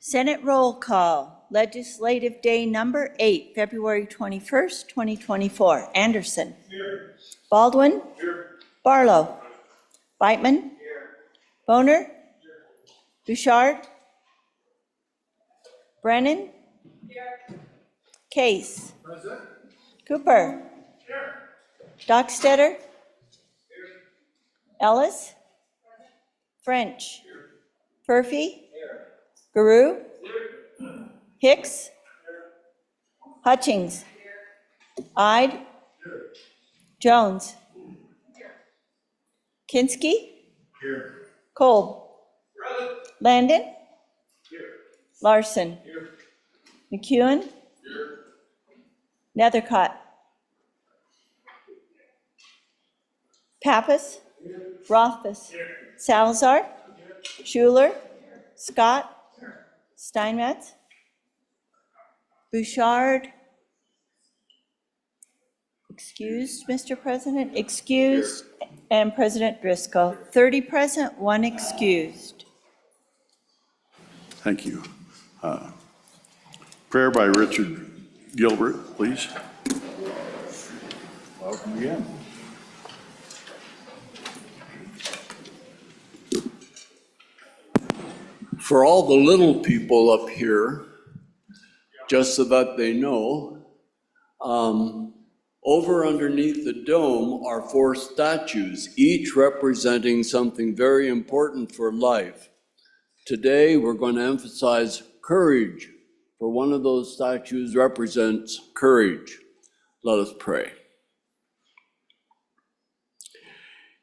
Senate roll call. Legislative Day number 8, February 21st, 2024. Anderson. Here. Baldwin. Here. Barlow. Beitman. Here. Boner. Here. Bouchard. Brennan. Here. Case. Present. Cooper. Here. Dockstetter. Here. Ellis. Present. French. Here. Furphy. Here. Guru. Here. Hicks. Here. Hutchings. Here. Ide. Here. Jones. Here. Kinski. Here. Kolb. Present. Landon. Here. Larson. Here. McEwen. Here. Nethercott. Pappas. Here. Rothfuss. Here. Salazar. Here. Schuler. Here. Scott. Here. Steinmetz. Bouchard. Excused, Mr. President. Excused. Here. And President Driscoll. 30 present, 1 excused. Thank you. Prayer by Richard Gilbert, please. Welcome again. For all the little people up here, just so that they know, over underneath the dome are 4 statues, each representing something very important for life. Today, we're going to emphasize courage, for one of those statues represents courage. Let us pray.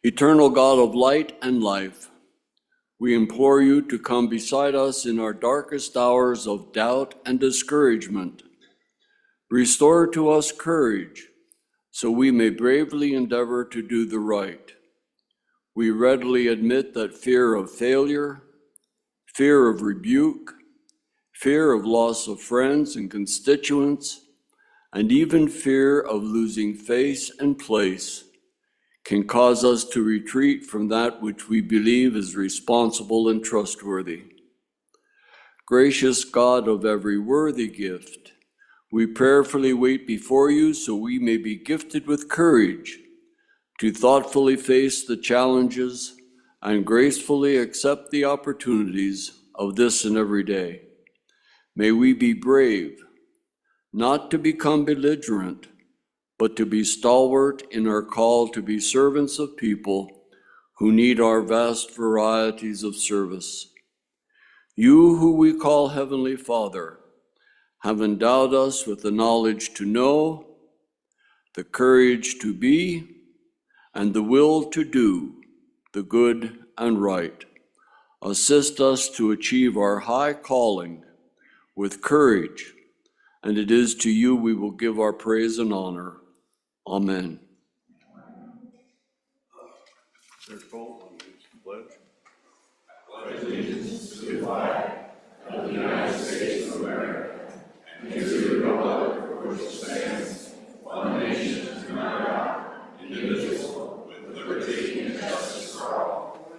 Eternal God of light and life, we implore you to come beside us in our darkest hours of doubt and discouragement. Restore to us courage, so we may bravely endeavor to do the right. We readily admit that fear of failure, fear of rebuke, fear of loss of friends and constituents, and even fear of losing face and place can cause us to retreat from that which we believe is responsible and trustworthy. Gracious God of every worthy gift, we prayerfully wait before you so we may be gifted with courage to thoughtfully face the challenges and gracefully accept the opportunities of this and every day. May we be brave, not to become belligerent, but to be stalwart in our call to be servants of people who need our vast varieties of service. You, who we call Heavenly Father, have endowed us with the knowledge to know, the courage to be, and the will to do the good and right. Assist us to achieve our high calling with courage, and it is to you we will give our praise and honor. Amen. There's both. Pledge. Pledge allegiance to the flag of the United States of America and to the republic for which it stands, one nation under God, indivisible, with liberty and justice for all.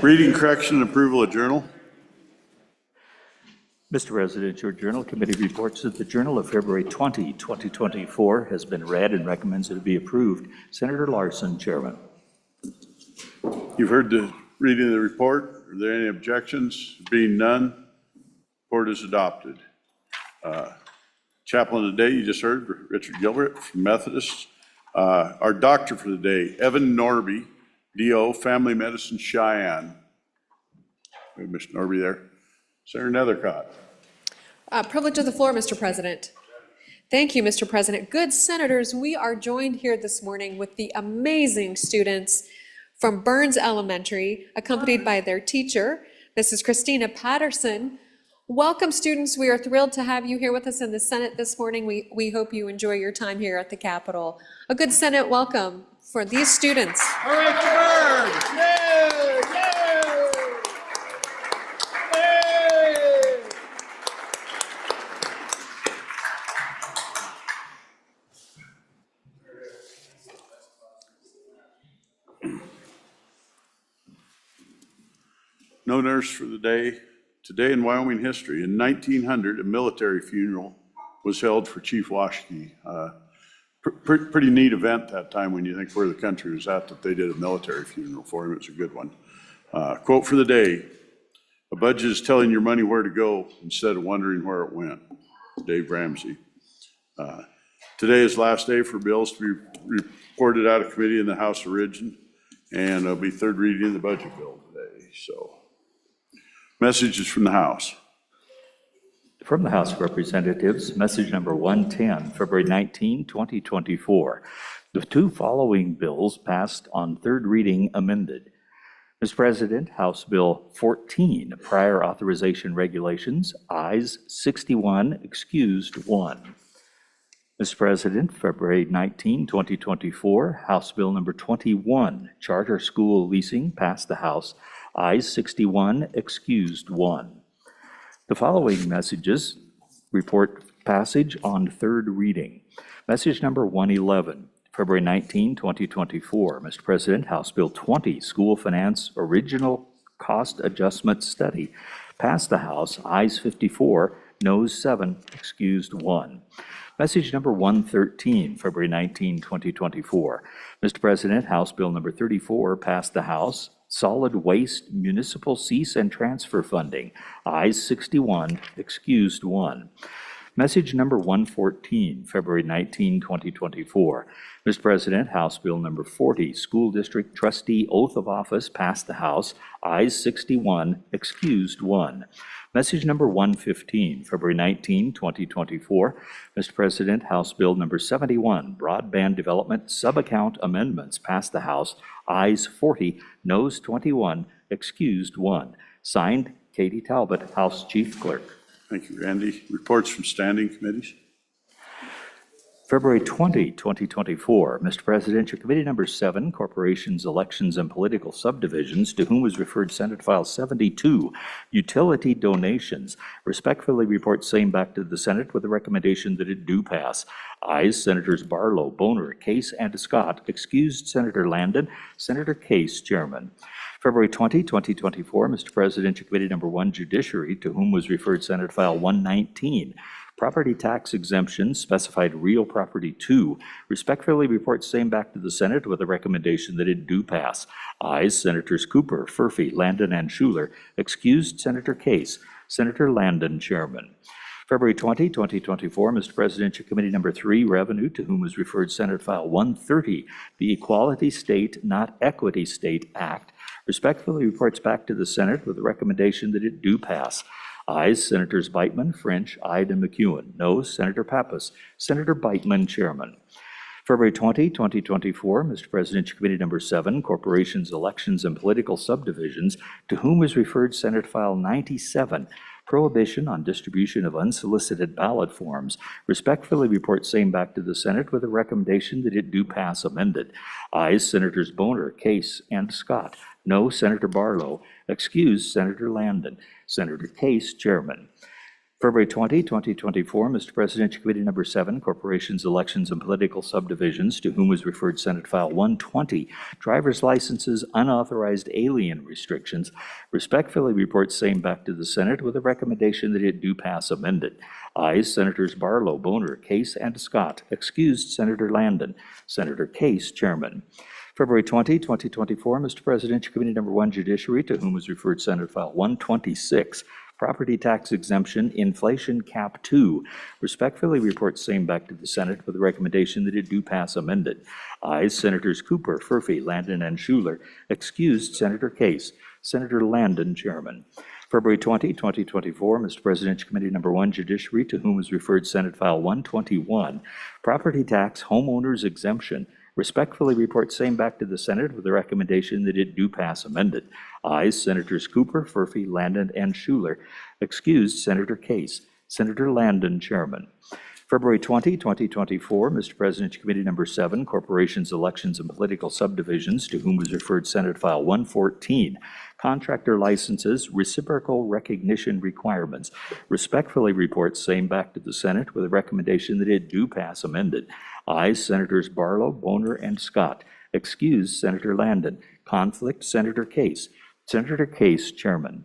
Reading, correction, and approval of journal. Mr. President, your journal committee reports that the journal of February 20, 2024 has been read and recommends it be approved. Senator Larson, Chairman. You've heard the reading of the report. Are there any objections? Being none, report is adopted. Chaplain of the day, you just heard Richard Gilbert from Methodist. Our doctor for the day, Evan Norby, DO, Family Medicine, Cheyenne. We have Mr. Norby there. Senator Nethercott. Privilege of the floor, Mr. President. Thank you, Mr. President. Good senators, we are joined here this morning with the amazing students from Burns Elementary, accompanied by their teacher, Mrs. Christina Patterson. Welcome, students. We are thrilled to have you here with us in the Senate this morning. We hope you enjoy your time here at the Capitol. A good Senate welcome for these students. All right, Burns! Yay! Yay! Yay! No nurse for the day. Today in Wyoming history, in 1900, a military funeral was held for Chief Washkey. Pretty neat event that time when you think where the country was at, that they did a military funeral for him. It was a good one. Quote for the day: "A budget is telling your money where to go instead of wondering where it went." Dave Ramsey. Today is last day for bills to be reported out of committee in the House of Origin, and there'll be third reading of the budget bill today. So, messages from the House. From the House of Representatives, message number 110, February 19, 2024. The two following bills passed on third reading amended. Mr. President, House Bill 14, Prior Authorization Regulations, ayes 61, excused 1. Mr. President, February 19, 2024, House Bill number 21, Charter School Leasing, passed the House, ayes 61, excused 1. The following messages report passage on third reading. Message number 111, February 19, 2024. Mr. President, House Bill 20, School Finance Original Cost Adjustment Study, passed the House, ayes 54, noes 7, excused 1. Message number 113, February 19, 2024. Mr. President, House Bill number 34, passed the House, Solid Waste Municipal Cease and Transfer Funding, ayes 61, excused 1. Message number 114, February 19, 2024. Mr. President, House Bill number 40, School District Trustee Oath of Office, passed the House, ayes 61, excused 1. Message number 115, February 19, 2024. Mr. President, House Bill number 71, Broadband Development Subaccount Amendments, passed the House, ayes 40, noes 21, excused 1. Signed, Katie Talbot, House Chief Clerk. Thank you, Randy. Reports from standing committees. February 20, 2024. Mr. President, your committee number 7, Corporations, Elections, and Political Subdivisions, to whom was referred Senate File 72, Utility Donations, respectfully report same back to the Senate with the recommendation that it do pass. Ayes, Senators Barlow, Boner, Case, and Scott. Excused, Senator Landon. Senator Case, Chairman. February 20, 2024. Mr. President, your committee number 1, Judiciary, to whom was referred Senate File 119, Property Tax Exemption, Specified Real Property 2, respectfully report same back to the Senate with a recommendation that it do pass. Ayes, Senators Cooper, Furphy, Landon, and Schuler. Excused, Senator Case. Senator Landon, Chairman. February 20, 2024, Mr. President, your committee number 3, Revenue, to whom was referred Senate File 130, the Equality State, Not Equity State Act, respectfully reports back to the Senate with a recommendation that it do pass. Ayes, Senators Beitman, French, Ide, and McEwen. Noes, Senator Pappas. Senator Beitman, Chairman. February 20, 2024, Mr. President, your committee number 7, Corporations, Elections, and Political Subdivisions, to whom was referred Senate File 97, Prohibition on Distribution of Unsolicited Ballot Forms, respectfully report same back to the Senate with a recommendation that it do pass amended. Ayes, Senators Boner, Case, and Scott. No, Senator Barlow. Excused, Senator Landon. Senator Case, Chairman. February 20, 2024, Mr. President, your committee number 7, Corporations, Elections, and Political Subdivisions, to whom was referred Senate File 120, Driver's Licenses, Unauthorized Alien Restrictions, respectfully reports same back to the Senate with a recommendation that it do pass amended. Ayes, Senators Barlow, Boner, Case, and Scott. Excused, Senator Landon. Senator Case, Chairman. February 20, 2024, Mr. President, your committee number 1, Judiciary, to whom was referred Senate File 126, Property Tax Exemption, Inflation Cap 2, respectfully reports same back to the Senate with a recommendation that it do pass amended. Ayes, Senators Cooper, Furphy, Landon, and Schuler. Excused, Senator Case. Senator Landon, Chairman. February 20, 2024, Mr. President, your committee number 1, Judiciary, to whom was referred Senate File 121, Property Tax Homeowners Exemption, respectfully report same back to the Senate with a recommendation that it do pass amended. Ayes, Senators Cooper, Furphy, Landon, and Schuler. Excused, Senator Case. Senator Landon, Chairman. February 20, 2024, Mr. President, committee number 7, Corporations, Elections, and Political Subdivisions, to whom was referred Senate File 114, Contractor Licenses, Reciprocal Recognition Requirements. Respectfully reports same back to the Senate with a recommendation that it do pass amended. Ayes, Senators Barlow, Boner, and Scott. Excused, Senator Landon. Conflict, Senator Case. Senator Case, Chairman.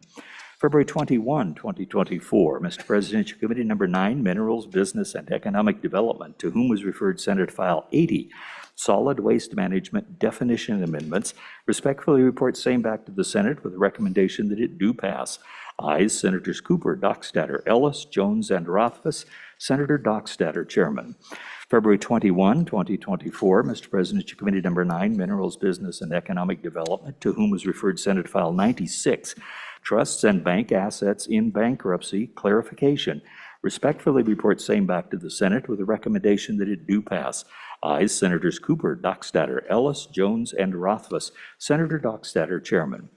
February 21, 2024, Mr. President, your Committee Number 9, Minerals, Business, and Economic Development, to whom was referred Senate File 80, Solid Waste Management Definition Amendments, respectfully report same back to the Senate with a recommendation that it do pass. Ayes, Senators Cooper, Dockstader, Ellis, Jones, and Rothfuss. Senator Dockstader, Chairman. February 21, 2024, Mr. President, your Committee Number 9, Minerals, Business, and Economic Development, to whom was referred Senate File 96, Trusts and Bank Assets in Bankruptcy, Clarification. Respectfully report same back to the Senate with a recommendation that it do pass. Ayes, Senators Cooper, Dockstader, Ellis, Jones, and Rothfuss. Senator Dockstader, Chairman.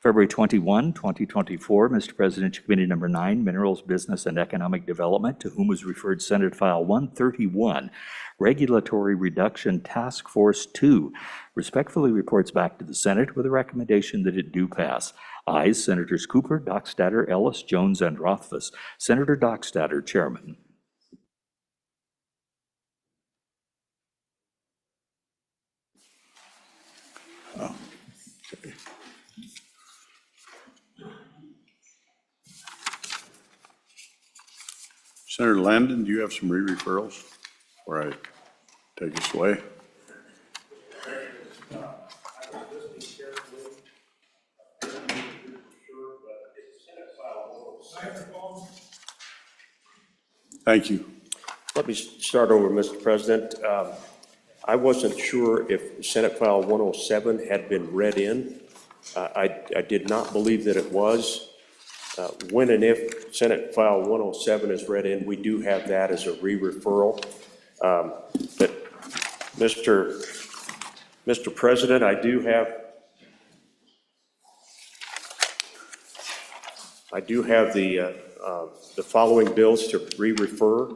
February 21, 2024, Mr. President, Committee Number 9, Minerals, Business, and Economic Development, to whom was referred Senate File 131, Regulatory Reduction Task Force 2, respectfully reports back to the Senate with a recommendation that it do pass. Ayes, Senators Cooper, Dockstader, Ellis, Jones, and Rothfuss. Senator Dockstader, Chairman. Senator Landon, do you have some re-referrals? All right, take us away. Thank you. Let me start over, Mr. President. I wasn't sure if Senate File 107 had been read in. I did not believe that it was. When and if Senate File 107 is read in, we do have that as a re-referral. But Mr. President, I do have the following bills to re-refer.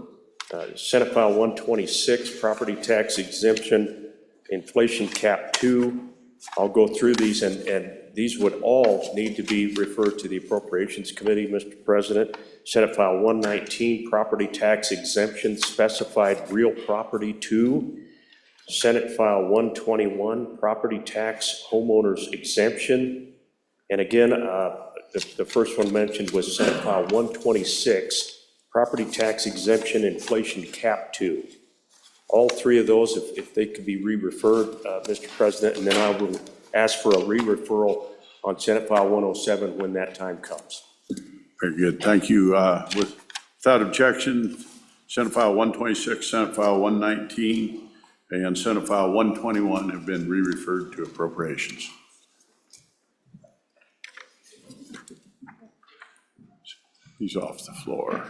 Senate File 126, Property Tax Exemption, Inflation Cap 2. I'll go through these, and these would all need to be referred to the Appropriations Committee, Mr. President. Senate File 119, Property Tax Exemption, Specified Real Property 2. Senate File 121, Property Tax Homeowners Exemption. And again, the first one mentioned was Senate File 126, Property Tax Exemption Inflation Cap 2. All three of those, if they could be re-referred, Mr. President, and then I will ask for a re-referral on Senate File 107 when that time comes. Very good, thank you. Without objection, Senate File 126, Senate File 119, and Senate File 121 have been re-referred to Appropriations. He's off the floor.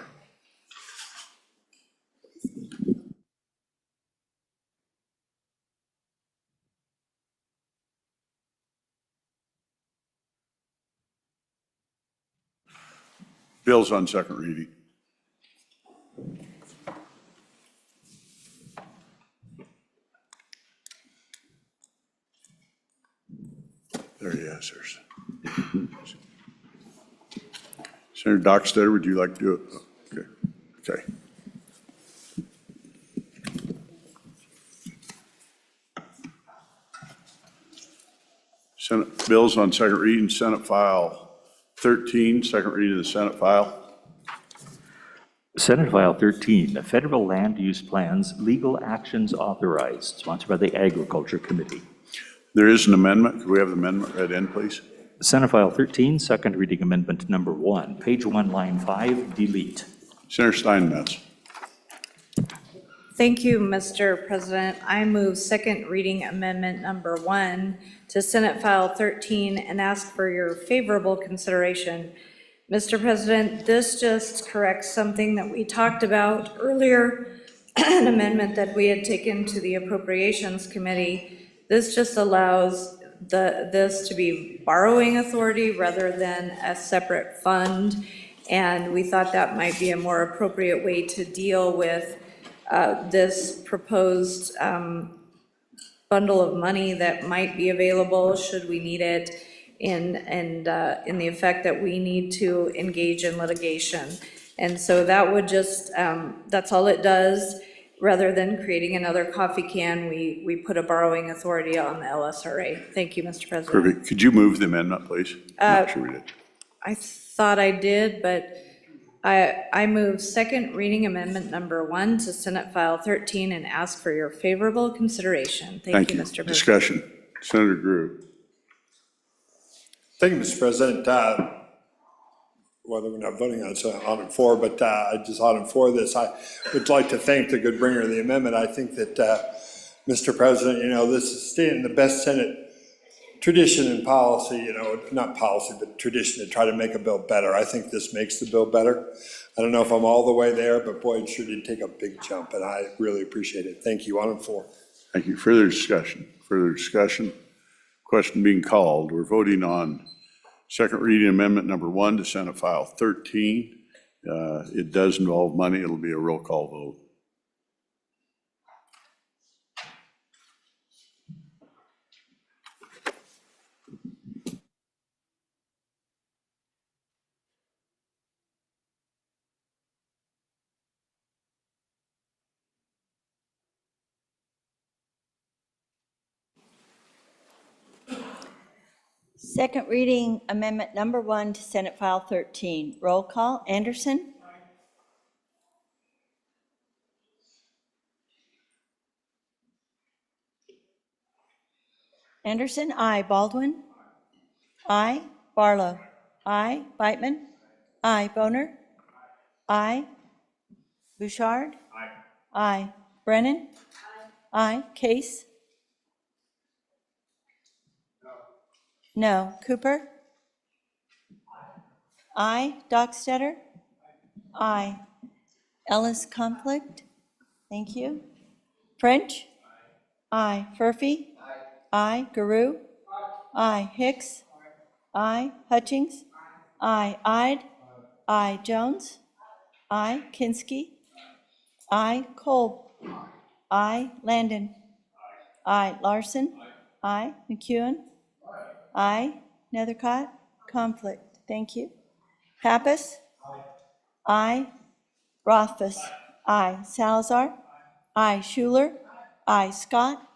Bills on second reading. There he is. Senator Dockstader, would you like to do it? Okay. Okay. Senate bills on second reading, Senate File 13, second reading of the Senate file. Senate File 13, the Federal Land Use Plans, Legal Actions Authorized, sponsored by the Agriculture Committee. There is an amendment. Could we have the amendment read in, please? Senate File 13, second reading amendment number 1, page 1, line 5, delete. Senator Steinmetz. Thank you, Mr. President. I move second reading amendment number 1 to Senate File 13 and ask for your favorable consideration. Mr. President, this just corrects something that we talked about earlier, an amendment that we had taken to the Appropriations Committee. This just allows this to be borrowing authority rather than a separate fund, and we thought that might be a more appropriate way to deal with this proposed bundle of money that might be available should we need it in the effect that we need to engage in litigation. And so that would just, that's all it does. rather than creating another coffee can, we put a borrowing authority on the LSRA. Thank you, Mr. President. Perfect. Could you move the amendment, please? I'm not sure we did. I thought I did, but I move second reading amendment number 1 to Senate File 13 and ask for your favorable consideration. Thank you, Mr. President. Discussion. Senator Drew. Thank you, Mr. President. Whether we're not voting on item 4, but just item 4 this, I would like to thank the good bringer of the amendment. I think that, Mr. President, this is staying in the best Senate tradition and policy, not policy, but tradition to try to make a bill better. I think this makes the bill better. I don't know if I'm all the way there, but boy, it sure did take a big jump, and I really appreciate it. Thank you. Item 4. Thank you. Further discussion? Further discussion? Question being called. We're voting on second reading amendment number 1 to Senate File 13. It does involve money. It'll be a roll call vote. Second reading amendment number 1 to Senate File 13. Roll call. Anderson? Anderson, aye. Baldwin? Aye. Barlow? Aye. Beitman? Aye. Boner? Aye. Bouchard? Aye. Aye. Brennan? Aye. Case? No. Cooper? Aye. Dockstader? Aye. Ellis Conflict? Thank you. French? Aye. Furphy? Aye. Garou? Aye. Hicks? Aye. Hutchings? Aye. Ide? Aye. Jones? Aye. Kinski? Aye. Kolb? Aye. Landon? Aye. Larson? Aye. McEwen? Aye. Nethercott? Conflict. Thank you. Pappas? Aye. Rothfuss? Aye. Salazar? Aye. Schuler? Aye. Scott?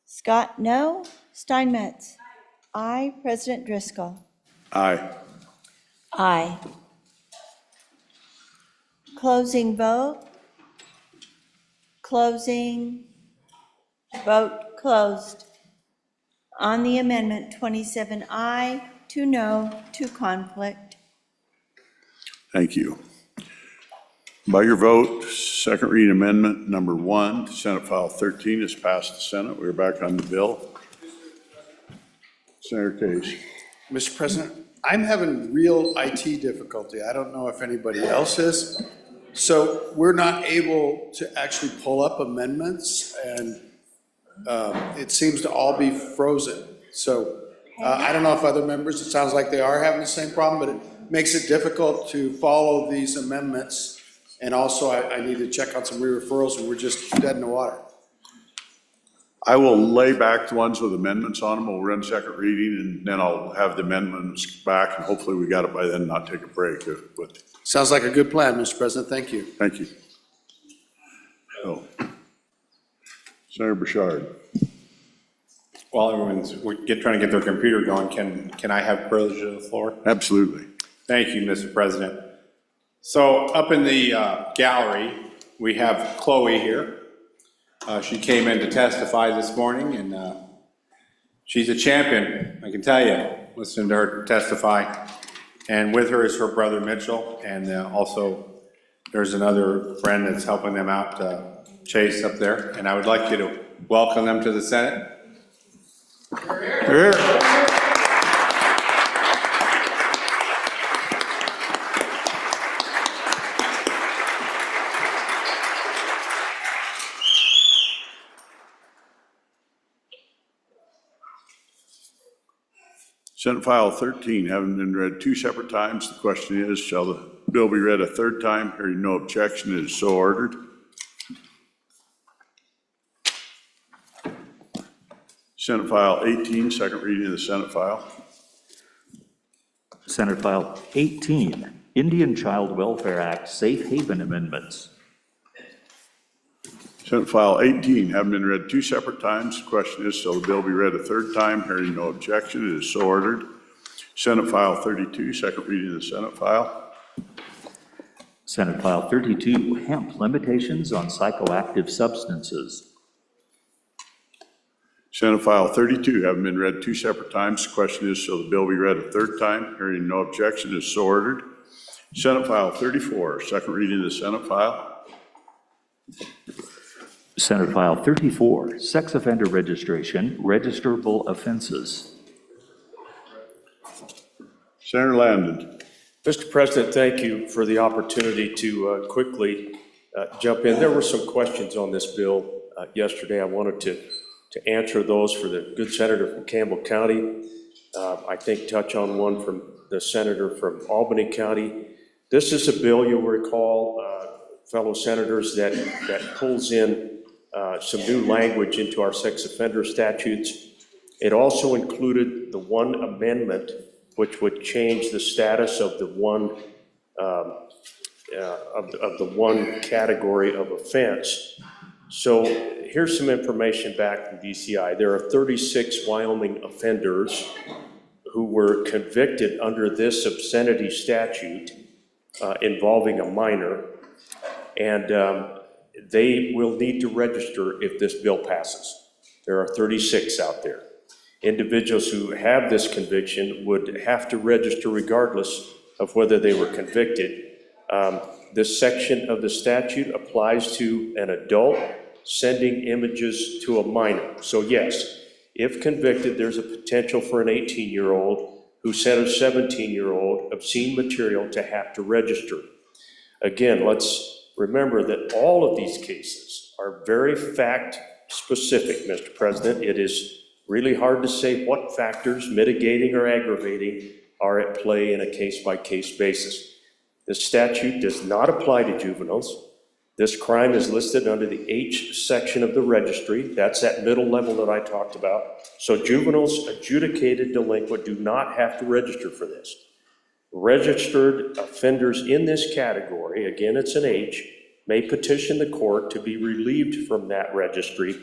Scott, no. Steinmetz? Aye. President Driscoll? Aye. Aye. Closing vote. Closing. Vote closed. On the amendment, 27 aye, 2 no, 2 conflict. Thank you. By your vote, second reading amendment number 1 to Senate File 13 is passed the Senate. We're back on the bill. Senator Case. Mr. President, I'm having real IT difficulty. I don't know if anybody else is. So we're not able to actually pull up amendments, and it seems to all be frozen. So I don't know if other members, it sounds like they are having the same problem, but it makes it difficult to follow these amendments. And also, I need to check on some re-referrals, and we're just dead in the water. I will lay back the ones with amendments on them. We'll run second reading, and then I'll have the amendments back, and hopefully we got it by then, not take a break. Sounds like a good plan, Mr. President. Thank you. Thank you. Oh. Senator Bouchard. While everyone's trying to get their computer going, can I have privilege of the floor? Absolutely. Thank you, Mr. President. So up in the gallery, we have Chloe here. She came in to testify this morning, and she's a champion, I can tell you, listening to her testify. And with her is her brother Mitchell, and also there's another friend that's helping them out, Chase up there. And I would like you to welcome them to the Senate. Here. Senate File 13, having been read 2 separate times, the question is, shall the bill be read a third time? Hearing no objection, it is so ordered. Senate File 18, second reading of the Senate File. Senate File 18, Indian Child Welfare Act Safe Haven Amendments. Senate File 18, having been read 2 separate times. The question is, shall the bill be read a third time? Hearing no objection, it is so ordered. Senate File 32, second reading of the Senate file. Senate File 32, hemp limitations on psychoactive substances. Senate File 32, having been read 2 separate times. The question is, shall the bill be read a third time? Hearing no objection, it is so ordered. Senate File 34, second reading of the Senate file. Senate File 34, sex offender registration, registerable offenses. Senator Landon. Mr. President, thank you for the opportunity to quickly jump in. There were some questions on this bill yesterday. I wanted to answer those for the good senator from Campbell County. I think touch on one from the senator from Albany County. This is a bill, you'll recall, fellow senators, that pulls in some new language into our sex offender statutes. It also included the one amendment which would change the status of the one category of offense. So here's some information back from DCI. There are 36 Wyoming offenders who were convicted under this obscenity statute involving a minor, and they will need to register if this bill passes. There are 36 out there. Individuals who have this conviction would have to register regardless of whether they were convicted. This section of the statute applies to an adult sending images to a minor. So yes, if convicted, there's a potential for an 18-year-old who sent a 17-year-old obscene material to have to register. Again, let's remember that all of these cases are very fact-specific, Mr. President. It is really hard to say what factors, mitigating or aggravating, are at play in a case-by-case basis. This statute does not apply to juveniles. This crime is listed under the H section of the registry. That's that middle level that I talked about. So juveniles adjudicated delinquent do not have to register for this. Registered offenders in this category, again, it's an H, may petition the court to be relieved from that registry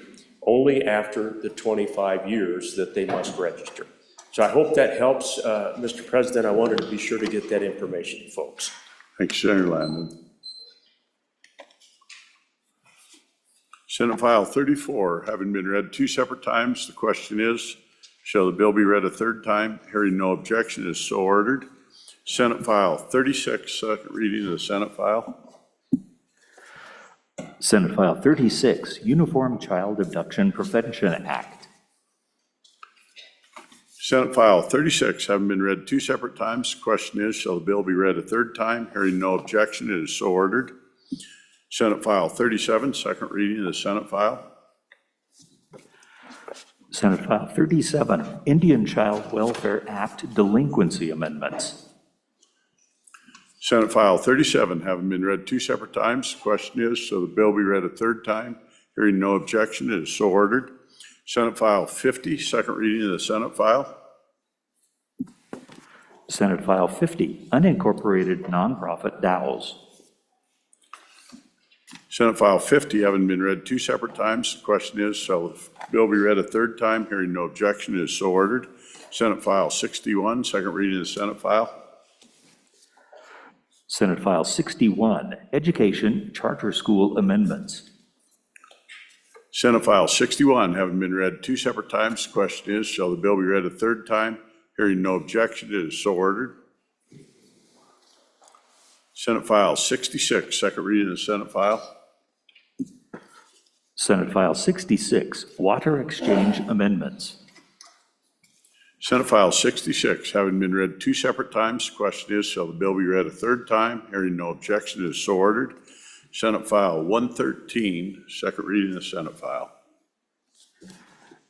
only after the 25 years that they must register. So I hope that helps, Mr. President. I wanted to be sure to get that information to folks. Thanks, Senator Landon. Senate File 34, having been read 2 separate times, the question is, shall the bill be read a third time? Hearing no objection, it is so ordered. Senate File 36, second reading of the Senate file. Senate File 36, Uniform Child Abduction Prevention Act. Senate File 36, having been read 2 separate times, the question is, shall the bill be read a third time? Hearing no objection, it is so ordered. Senate File 37, second reading of the Senate file. Senate File 37, Indian Child Welfare Act Delinquency Amendments. Senate File 37, having been read 2 separate times, the question is, shall the bill be read a third time? Hearing no objection, it is so ordered. Senate File 50, second reading of the Senate file. Senate File 50, Unincorporated Nonprofit DAOs. Senate File 50, having been read 2 separate times, the question is, shall the bill be read a third time? Hearing no objection, it is so ordered. Senate File 61, second reading of the Senate file. Senate File 61, Education Charter School Amendments. Senate File 61, having been read 2 separate times, the question is, shall the bill be read a third time? Hearing no objection, it is so ordered. Senate File 66, second reading of the Senate file. Senate File 66, Water Exchange Amendments. Senate File 66, having been read 2 separate times, the question is, shall the bill be read a third time? Hearing no objection, it is so ordered. Senate File 113, second reading of the Senate file.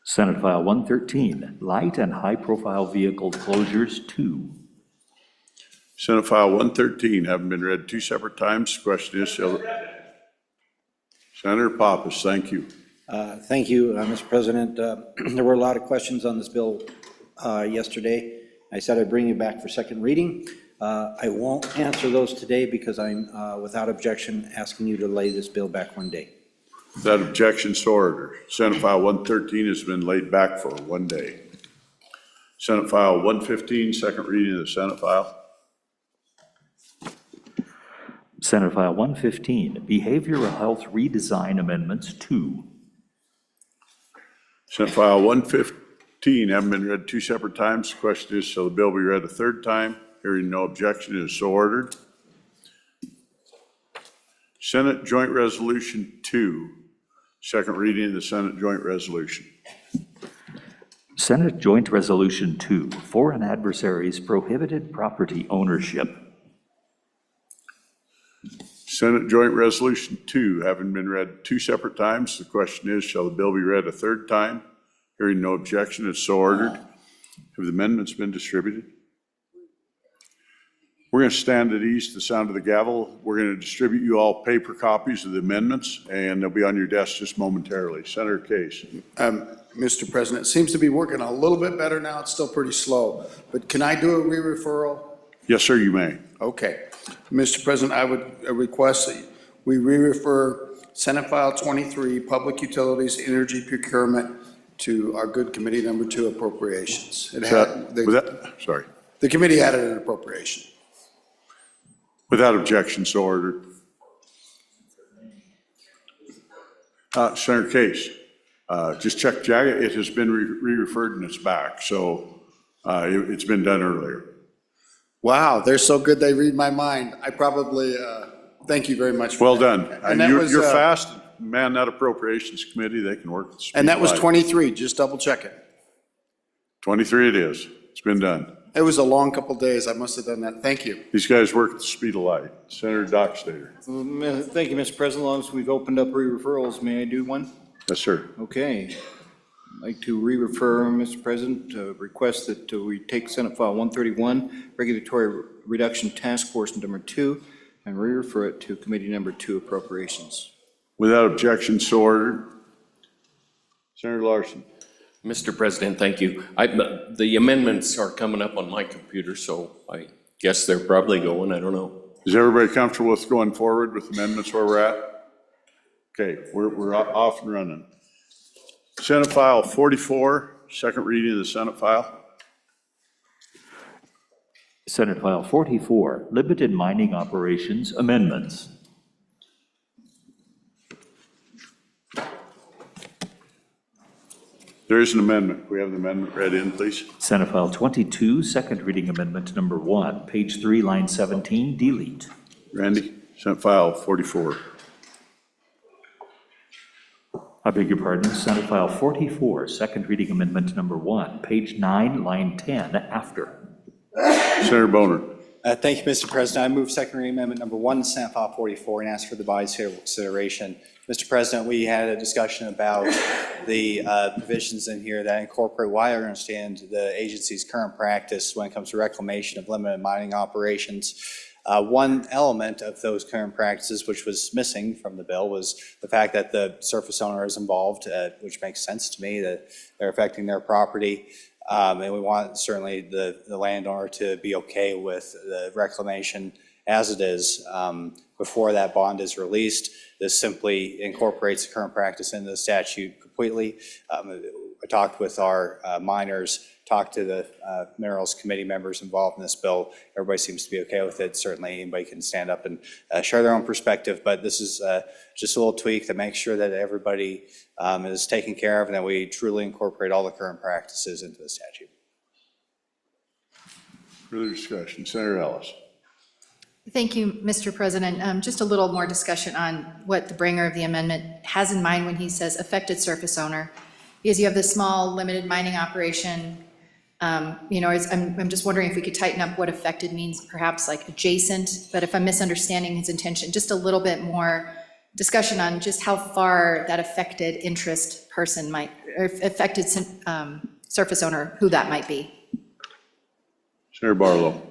Senate File 113, Light and High Profile Vehicle Closures 2. Senate File 113, having been read 2 separate times, the question is, shall... Senator Pappas, thank you. Thank you, Mr. President. There were a lot of questions on this bill yesterday. I said I'd bring you back for second reading. I won't answer those today because I'm, without objection, asking you to lay this bill back one day. Without objection, so ordered. Senate File 113 has been laid back for 1 day. Senate File 115, second reading of the Senate file. Senate File 115, Behavioral Health Redesign Amendments 2. Senate File 115 haven't been read 2 separate times. The question is, shall the bill be read a third time? Hearing no objection, it is so ordered. Senate Joint Resolution 2, second reading of the Senate Joint Resolution. Senate Joint Resolution 2, Foreign Adversaries Prohibited Property Ownership. Senate Joint Resolution 2, having been read 2 separate times, the question is, shall the bill be read a third time? Hearing no objection, it's so ordered. Have the amendments been distributed? We're going to stand at ease to the sound of the gavel. We're going to distribute you all paper copies of the amendments, and they'll be on your desk just momentarily. Senator Case. Mr. President, it seems to be working a little bit better now. It's still pretty slow. But can I do a re-referral? Yes, sir, you may. Okay. Mr. President, I would request that we re-refer Senate File 23, Public Utilities Energy Procurement, to our good Committee Number 2 Appropriations. Sorry. The committee had it in appropriation. Without objection, so ordered. Senator Case, just check JAGA. It has been re-referred and it's back. So it's been done earlier. Wow, they're so good they read my mind. I probably, thank you very much. For Well that. done. And that You're was, fast. Man, that Appropriations Committee, they can work at the speed and that of was light. 23, just double check it. 23 it is. It's been done. It was a long couple days. I must have done that. Thank you. These guys work at the speed of light. Senator Dockstader. Thank you, Mr. President. As long as we've opened up re-referrals, may I do one? Yes, sir. Okay. I'd like to re-refer, Mr. President, request that we take Senate File 131, Regulatory Reduction Task Force Number 2, and re-refer it to Committee Number 2 Appropriations. Without objection, so ordered. Senator Larson. Mr. President, thank you. The amendments are coming up on my computer, so I guess they're probably going, I don't know. Is everybody comfortable with going forward with amendments where we're at? Okay, we're off and running. Senate File 44, second reading of the Senate file. Senate File 44, Limited Mining Operations Amendments. There is an amendment. Can we have the amendment read in, please? Senate File 22, second reading amendment number 1, page 3, line 17, delete. Randy, Senate File 44. I beg your pardon, Senate File 44, second reading amendment number 1, page 9, line 10, after. Senator Boner. Thank you, Mr. President. I move second reading amendment number 1, Senate File 44, and ask for the body's favorable consideration. Mr. President, we had a discussion about the provisions in here that incorporate why I understand the agency's current practice when it comes to reclamation of limited mining operations. One element of those current practices, which was missing from the bill, was the fact that the surface owner is involved, which makes sense to me, that they're affecting their property. And we want certainly the landowner to be okay with the reclamation as it is before that bond is released. This simply incorporates the current practice into the statute completely. I talked with our miners, talked to the Minerals Committee members involved in this bill. Everybody seems to be okay with it. Certainly anybody can stand up and share their own perspective, but this is just a little tweak to make sure that everybody is taken care of and that we truly incorporate all the current practices into the statute. Further discussion. Senator Ellis. Thank you, Mr. President. Just a little more discussion on what the bringer of the amendment has in mind when he says affected surface owner. Because you have this small, limited mining operation, I'm just wondering if we could tighten up what affected means, perhaps like adjacent, but if I'm misunderstanding his intention, just a little bit more discussion on just how far that affected interest person might, or affected surface owner, who that might be. Senator Barlow.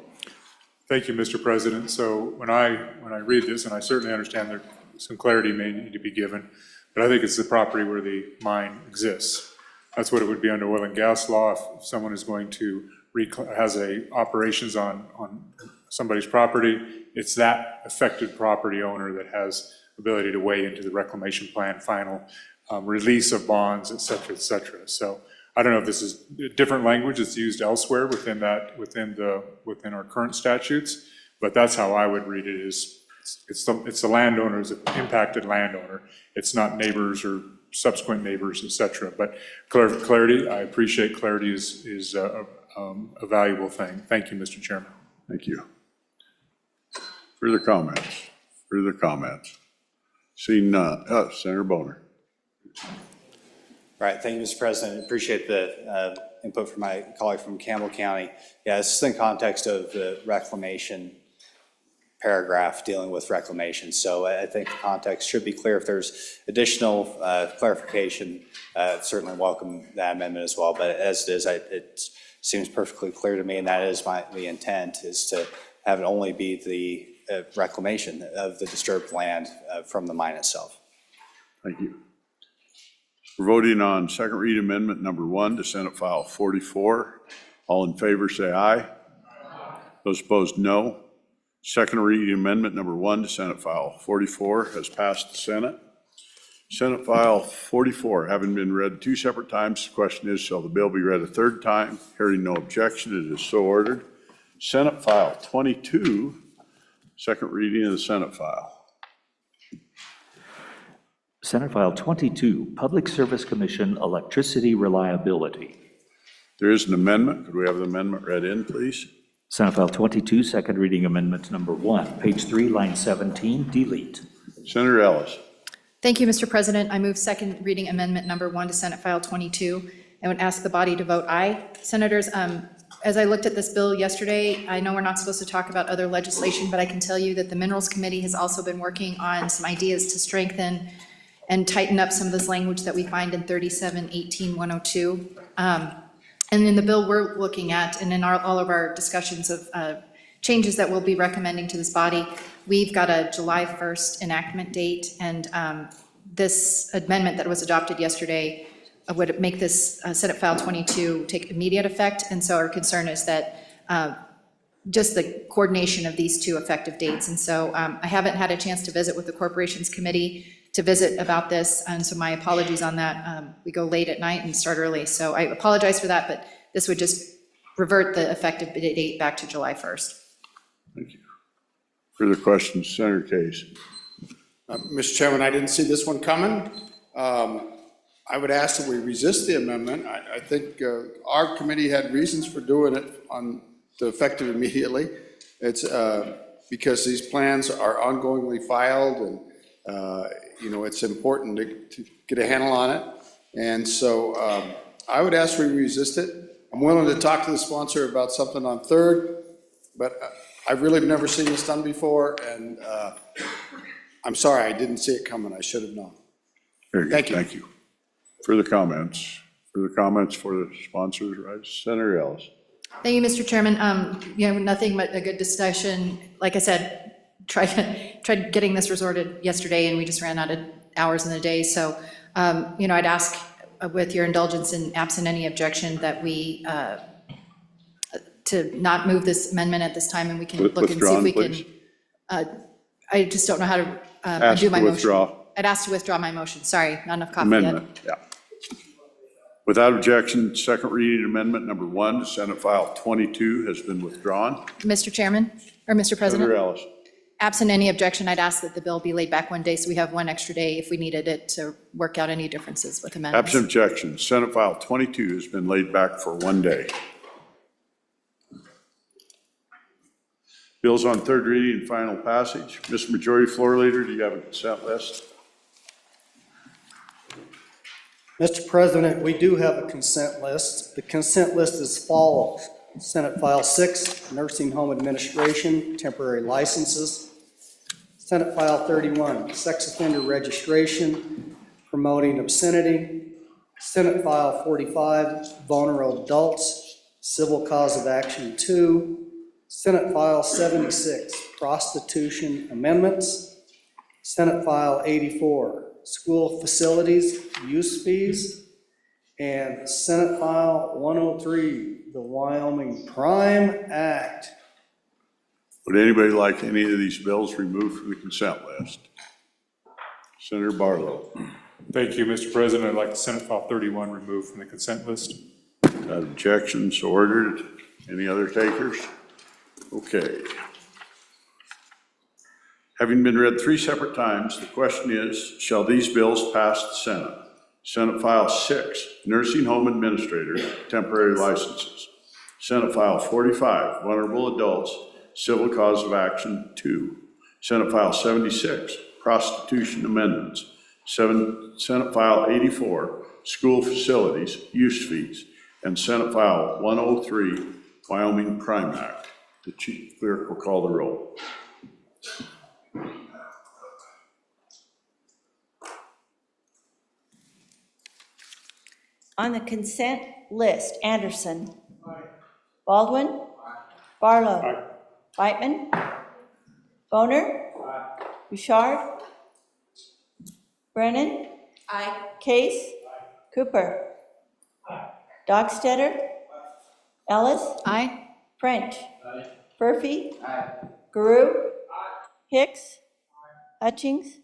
Thank you, Mr. President. So when I read this, and I certainly understand that some clarity may need to be given, but I think it's the property where the mine exists. That's what it would be under oil and gas law. If someone is going to has operations on somebody's property, it's that affected property owner that has ability to weigh into the reclamation plan, final release of bonds, et cetera, et cetera. So I don't know if this is different language that's used elsewhere within our current statutes, but that's how I would read it, is it's the landowner, it's an impacted landowner. It's not neighbors or subsequent neighbors, et cetera. But clarity, I appreciate clarity is a valuable thing. Thank you, Mr. Chairman. Thank you. Further comments? Further comments? Seeing none. Senator Boner. Right, thank you, Mr. President. Appreciate the input from my colleague from Campbell County. Yeah, this is in context of the reclamation paragraph dealing with reclamation. So I think the context should be clear. If there's additional clarification, certainly welcome that amendment as well. But as it is, it seems perfectly clear to me, and that is the intent, is to have it only be the reclamation of the disturbed land from the mine itself. Thank you. We're voting on second read amendment number 1 to Senate File 44. All in favor say aye. Those opposed, no. Second reading amendment number 1 to Senate File 44 has passed the Senate. Senate File 44 having been read 2 separate times, the question is, shall the bill be read a 3rd time? Hearing no objection, it is so ordered. Senate File 22, second reading of the Senate file. Senate File 22, Public Service Commission Electricity Reliability. There is an amendment. Could we have the amendment read in, please? Senate File 22, second reading amendment number 1, page 3, line 17, delete. Senator Ellis. Thank you, Mr. President. I move second reading amendment number 1 to Senate File 22 and would ask the body to vote aye. Senators, as I looked at this bill yesterday, I know we're not supposed to talk about other legislation, but I can tell you that the Minerals Committee has also been working on some ideas to strengthen and tighten up some of this language that we find in 37-18-102. And in the bill we're looking at, and in all of our discussions of changes that we'll be recommending to this body, we've got a July 1st enactment date, and this amendment that was adopted yesterday would make this Senate File 22 take immediate effect, and so our concern is that just the coordination of these 2 effective dates. And so I haven't had a chance to visit with the Corporations Committee to visit about this, and so my apologies on that. We go late at night and start early, so I apologize for that, but this would just revert the effective date back to July 1st. Thank you. Further questions? Senator Case. Mr. Chairman, I didn't see this one coming. I would ask that we resist the amendment. I think our committee had reasons for doing it on the effective immediately. It's because these plans are ongoingly filed, and it's important to get a handle on it. And so I would ask we resist it. I'm willing to talk to the sponsor about something on 3rd, but I've really never seen this done before, and I'm sorry I didn't see it coming. I should have known. Very good. Thank you. Thank you. Further comments? Further comments for the sponsors, right? Senator Ellis. Thank you, Mr. Chairman. Nothing but a good discussion. Like I said, tried getting this resorted yesterday, and we just ran out of hours in the day. So, I'd ask, with your indulgence and absent any objection, that we to not move this amendment at this time, and we can look and see if we can. I just don't know how to undo my motion. Withdraw. I'd ask to withdraw my motion. Sorry, not enough coffee yet. Amendment, yeah. Without objection, second reading amendment number 1 to Senate File 22 has been withdrawn. Mr. Chairman, or Mr. President? Senator Ellis. Absent any objection, I'd ask that the bill be laid back one day, so we have one extra day if we needed it to work out any differences with amendments. Absent objection, Senate File 22 has been laid back for 1 day. Bills on 3rd reading and final passage. Mr. Majority Floor Leader, do you have a consent list? Mr. President, we do have a consent list. The consent list is as follows. Senate File 6, Nursing Home Administration, Temporary Licenses. Senate File 31, Sex Offender Registration, Promoting Obscenity. Senate File 45, Vulnerable Adults, Civil Cause of Action 2. Senate File 76, Prostitution Amendments. Senate File 84, School Facilities Use Fees. And Senate File 103, the Wyoming Crime Act. Would anybody like any of these bills removed from the consent list? Senator Barlow. Thank you, Mr. President. I'd like Senate File 31 removed from the consent list. That objection, so ordered. Any other takers? Okay. Having been read 3 separate times, the question is, shall these bills pass the Senate? Senate File 6, Nursing Home Administrator, Temporary Licenses. Senate File 45, Vulnerable Adults, Civil Cause of Action 2. Senate File 76, Prostitution Amendments. Senate File 84, School Facilities, Use Fees. And Senate File 103, Wyoming Crime Act. The Chief Clerk will call the roll. On the consent list, Anderson. Baldwin. Barlow. Whitman. Boner. Bouchard. Brennan. Case. Cooper. Dockstetter. Ellis. Aye. French. Murphy. Guru. Hicks. Hutchings.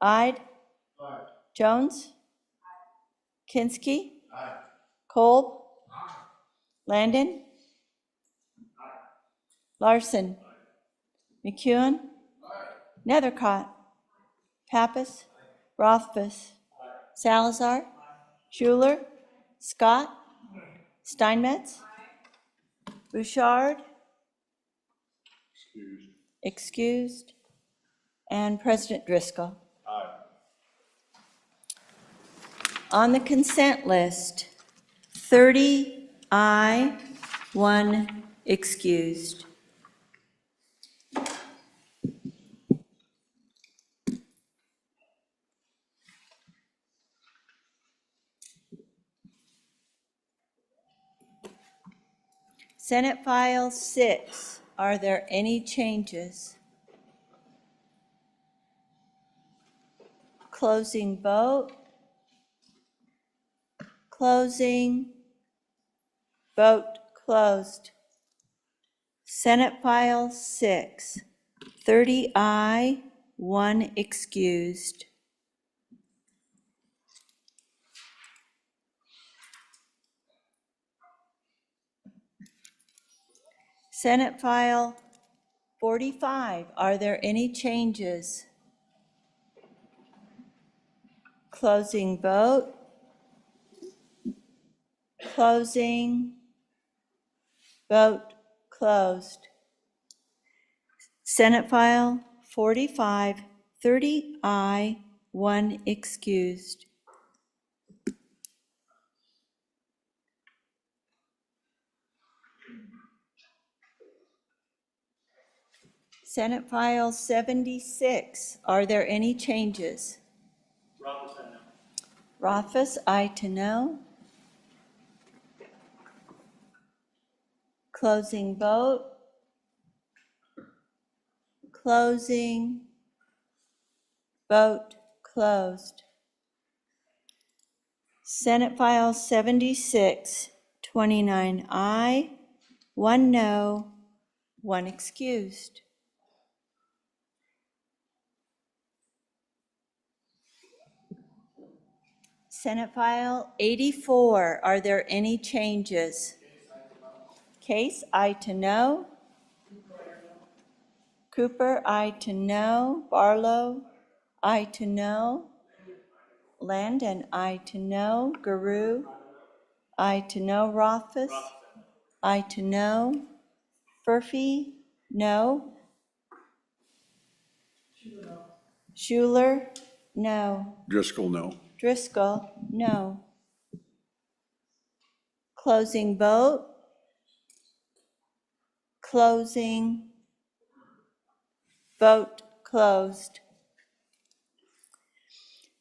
Ide. Jones. Kinsky. Kolb. Landon. Larson. McEwen. Nethercott. Pappas. Rothfuss. Salazar. Schuler. Scott. Steinmetz. Bouchard. Excused. And President Driscoll. On the consent list, 30 aye, 1 excused. Senate File 6, are there any changes? Closing vote. Closing. Vote closed. Senate File 6, 30 aye, 1 excused. Senate File 45, are there any changes? Closing vote. Closing. Vote closed. Senate File 45, 30 aye, 1 excused. Senate File 76, are there any changes? Rothfuss, aye to no. Closing vote. Closing. Vote closed. Senate File 76, 29 aye, 1 no, 1 excused. Senate File 84, are there any changes? Case, aye to no. Cooper, aye to no. Barlow, aye to no. Landon, aye to no. Guru, aye to no. Rothfuss, aye to no. Murphy, no. Schuler, no. Driscoll, no. Driscoll, no. Closing vote. Closing. Vote closed.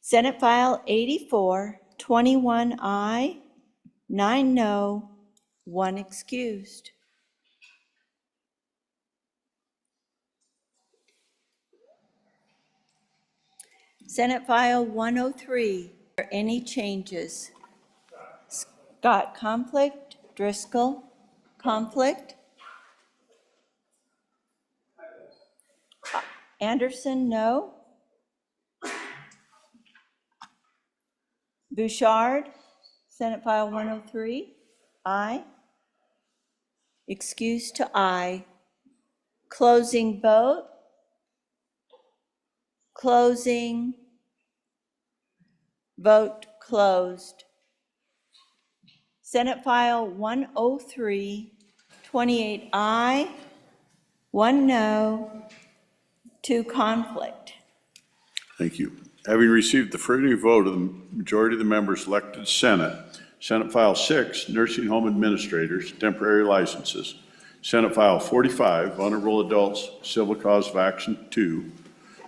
Senate File 84, 21 aye, 9 no, 1 excused. Senate File 103, are there any changes? Scott, conflict. Driscoll, conflict. Anderson, no. Bouchard, Senate File 103, aye. Excuse to aye. Closing vote. Closing. Vote closed. Senate File 103, 28 aye, 1 no, 2 conflict. Thank you. Having received the affirmative vote of the majority of the members elected to Senate, Senate File 6, Nursing Home Administrators, Temporary Licenses, Senate File 45, Vulnerable Adults, Civil Cause of Action 2,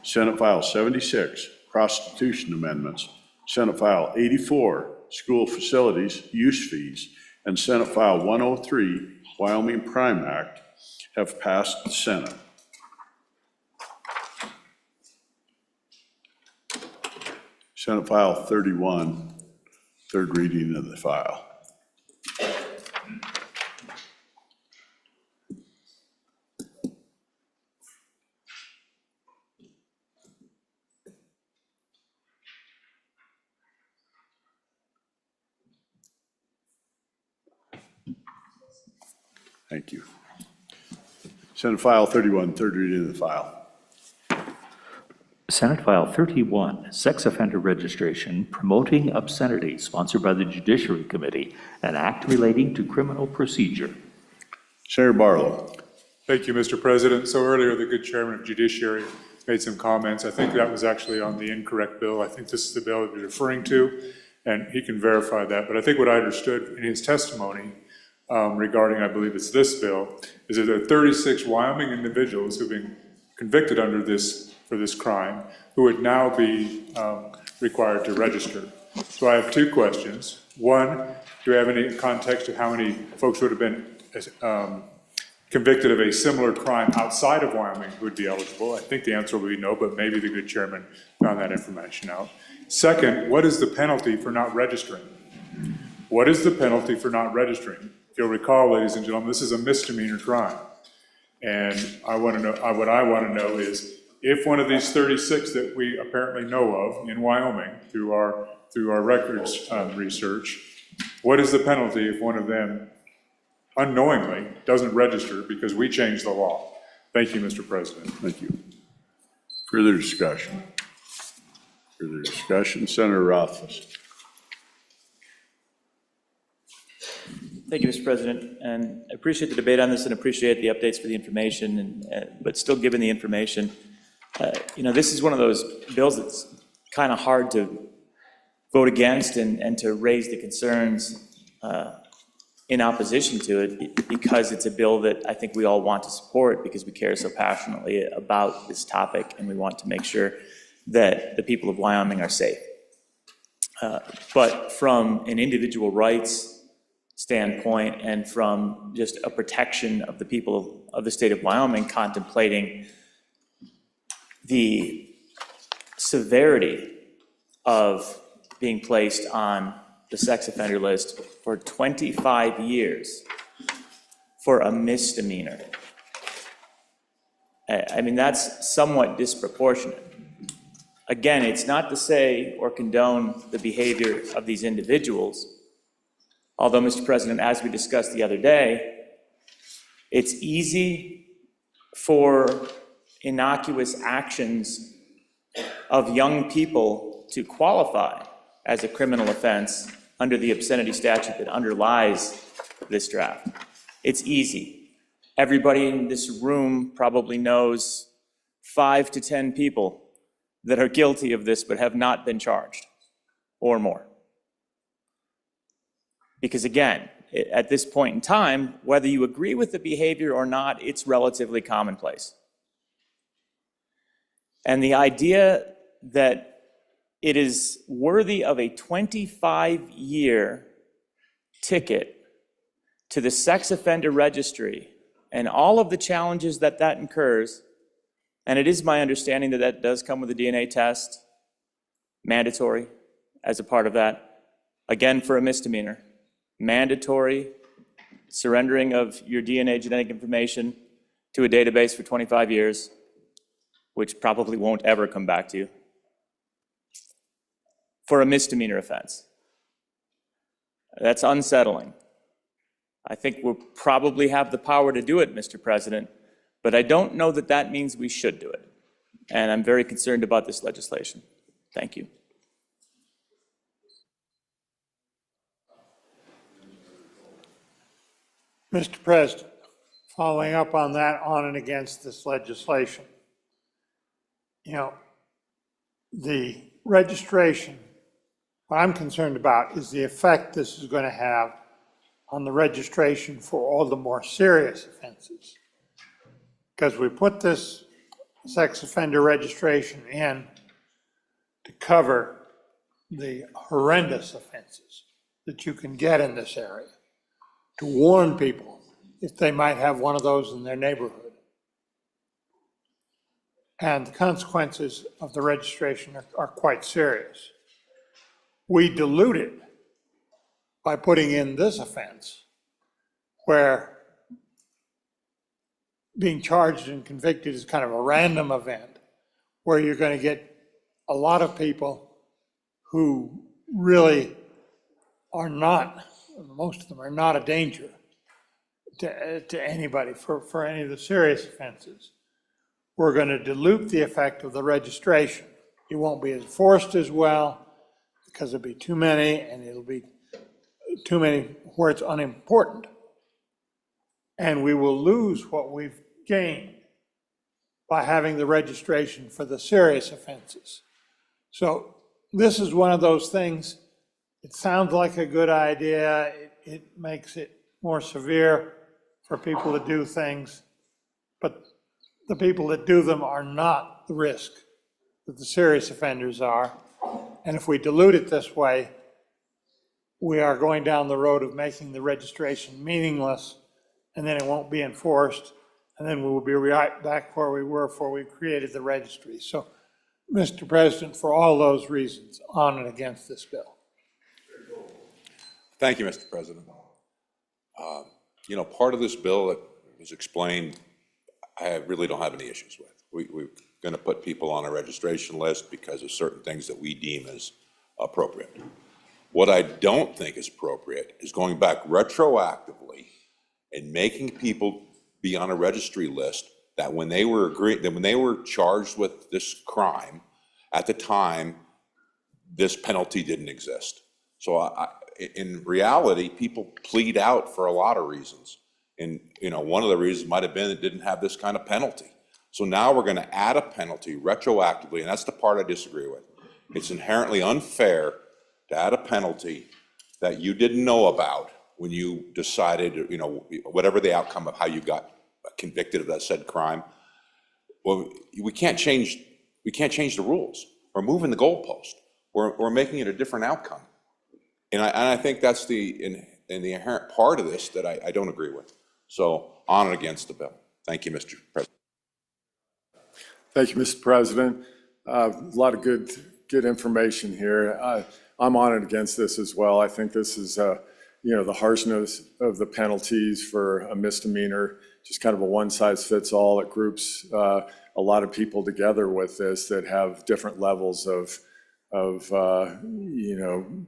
Senate File 76, Prostitution Amendments, Senate File 84, School Facilities Use Fees, and Senate File 103, Wyoming Prime Act, have passed the Senate. Senate File 31, third reading of the file. Thank you. Senate File 31, third reading of the file. Senate File 31, Sex Offender Registration, Promoting Obscenity, sponsored by the Judiciary Committee, an act relating to criminal procedure. Senator Barlow. Thank you, Mr. President. So earlier, the good chairman of Judiciary made some comments. I think that was actually on the incorrect bill. I think this is the bill he's referring to, and he can verify that. But I think what I understood in his testimony regarding, I believe it's this bill, is that there are 36 Wyoming individuals who've been convicted under this, for this crime, who would now be required to register. So I have two questions. One, do we have any context of how many folks would have been convicted of a similar crime outside of Wyoming who would be eligible? I think the answer will be no, but maybe the good chairman found that information out. Second, what is the penalty for not registering? What is the penalty for not registering? If you'll recall, ladies and gentlemen, this is a misdemeanor crime. And I want to know, what I want to know is, if one of these 36 that we apparently know of in Wyoming through our records research, what is the penalty if one of them unknowingly doesn't register because we changed the law? Thank you, Mr. President. Thank you. Further discussion? Further discussion? Senator Rothfuss. Thank you, Mr. President, and I appreciate the debate on this and appreciate the updates for the information, but still given the information, this is one of those bills that's kind of hard to vote against and to raise the concerns in opposition to it, because it's a bill that I think we all want to support because we care so passionately about this topic and we want to make sure that the people of Wyoming are safe. But from an individual rights standpoint and from just a protection of the people of the state of Wyoming, contemplating the severity of being placed on the sex offender list for 25 years for a misdemeanor. I mean, that's somewhat disproportionate. Again, it's not to say or condone the behavior of these individuals, although, Mr. President, as we discussed the other day, it's easy for innocuous actions of young people to qualify as a criminal offense under the obscenity statute that underlies this draft. It's easy. Everybody in this room probably knows 5 to 10 people that are guilty of this but have not been charged, or more. Because again, at this point in time, whether you agree with the behavior or not, it's relatively commonplace. And the idea that it is worthy of a 25-year ticket to the sex offender registry and all of the challenges that that incurs, and it is my understanding that that does come with a DNA test, mandatory as a part of that, again for a misdemeanor, mandatory surrendering of your DNA genetic information to a database for 25 years, which probably won't ever come back to you, for a misdemeanor offense. That's unsettling. I think we'll probably have the power to do it, Mr. President, but I don't know that that means we should do it. And I'm very concerned about this legislation. Thank you. Mr. President, following up on that, on and against this legislation, you know, the registration, what I'm concerned about is the effect this is going to have on the registration for all the more serious offenses. Because we put this sex offender registration in to cover the horrendous offenses that you can get in this area, to warn people if they might have one of those in their neighborhood. And the consequences of the registration are quite serious. We dilute it by putting in this offense, where being charged and convicted is kind of a random event, where you're going to get a lot of people who really are not, most of them are not a danger to anybody for any of the serious offenses. We're going to dilute the effect of the registration. It won't be enforced as well because there'll be too many, and it'll be too many where it's unimportant. And we will lose what we've gained by having the registration for the serious offenses. So this is one of those things, it sounds like a good idea, it makes it more severe for people to do things, but the people that do them are not the risk that the serious offenders are. And if we dilute it this way, we are going down the road of making the registration meaningless, and then it won't be enforced, and then we will be right back where we were before we created the registry. So, Mr. President, for all those reasons, on and against this bill. Thank you, Mr. President. You know, part of this bill that was explained, I really don't have any issues with. We're going to put people on a registration list because of certain things that we deem as appropriate. What I don't think is appropriate is going back retroactively and making people be on a registry list that when they were charged with this crime, at the time, this penalty didn't exist. So in reality, people plead out for a lot of reasons. And, you know, one of the reasons might have been it didn't have this kind of penalty. So now we're going to add a penalty retroactively, and that's the part I disagree with. It's inherently unfair to add a penalty that you didn't know about when you decided, you know, whatever the outcome of how you got convicted of that said crime. Well, we can't change the rules. We're moving the goalpost. We're making it a different outcome. And I think that's the inherent part of this that I don't agree with. So on and against the bill. Thank you, Mr. President. Thank you, Mr. President. A lot of good information here. I'm on and against this as well. I think this is, you know, the harshness of the penalties for a misdemeanor, just kind of a one-size-fits-all. It groups a lot of people together with this that have different levels of you know,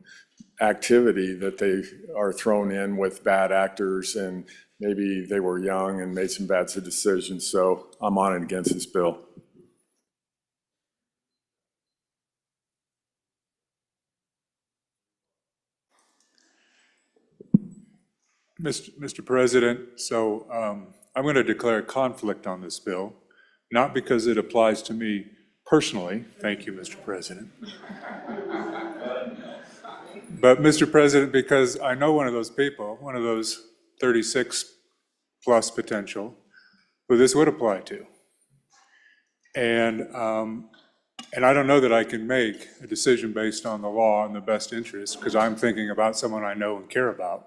activity that they are thrown in with bad actors, and maybe they were young and made some bad decisions. So I'm on and against this bill. Mr. President, so I'm going to declare conflict on this bill, not because it applies to me personally, thank you, Mr. President, but, Mr. President, because I know one of those people, one of those 36 plus potential, who this would apply to. And I don't know that I can make a decision based on the law and the best interest, because I'm thinking about someone I know and care about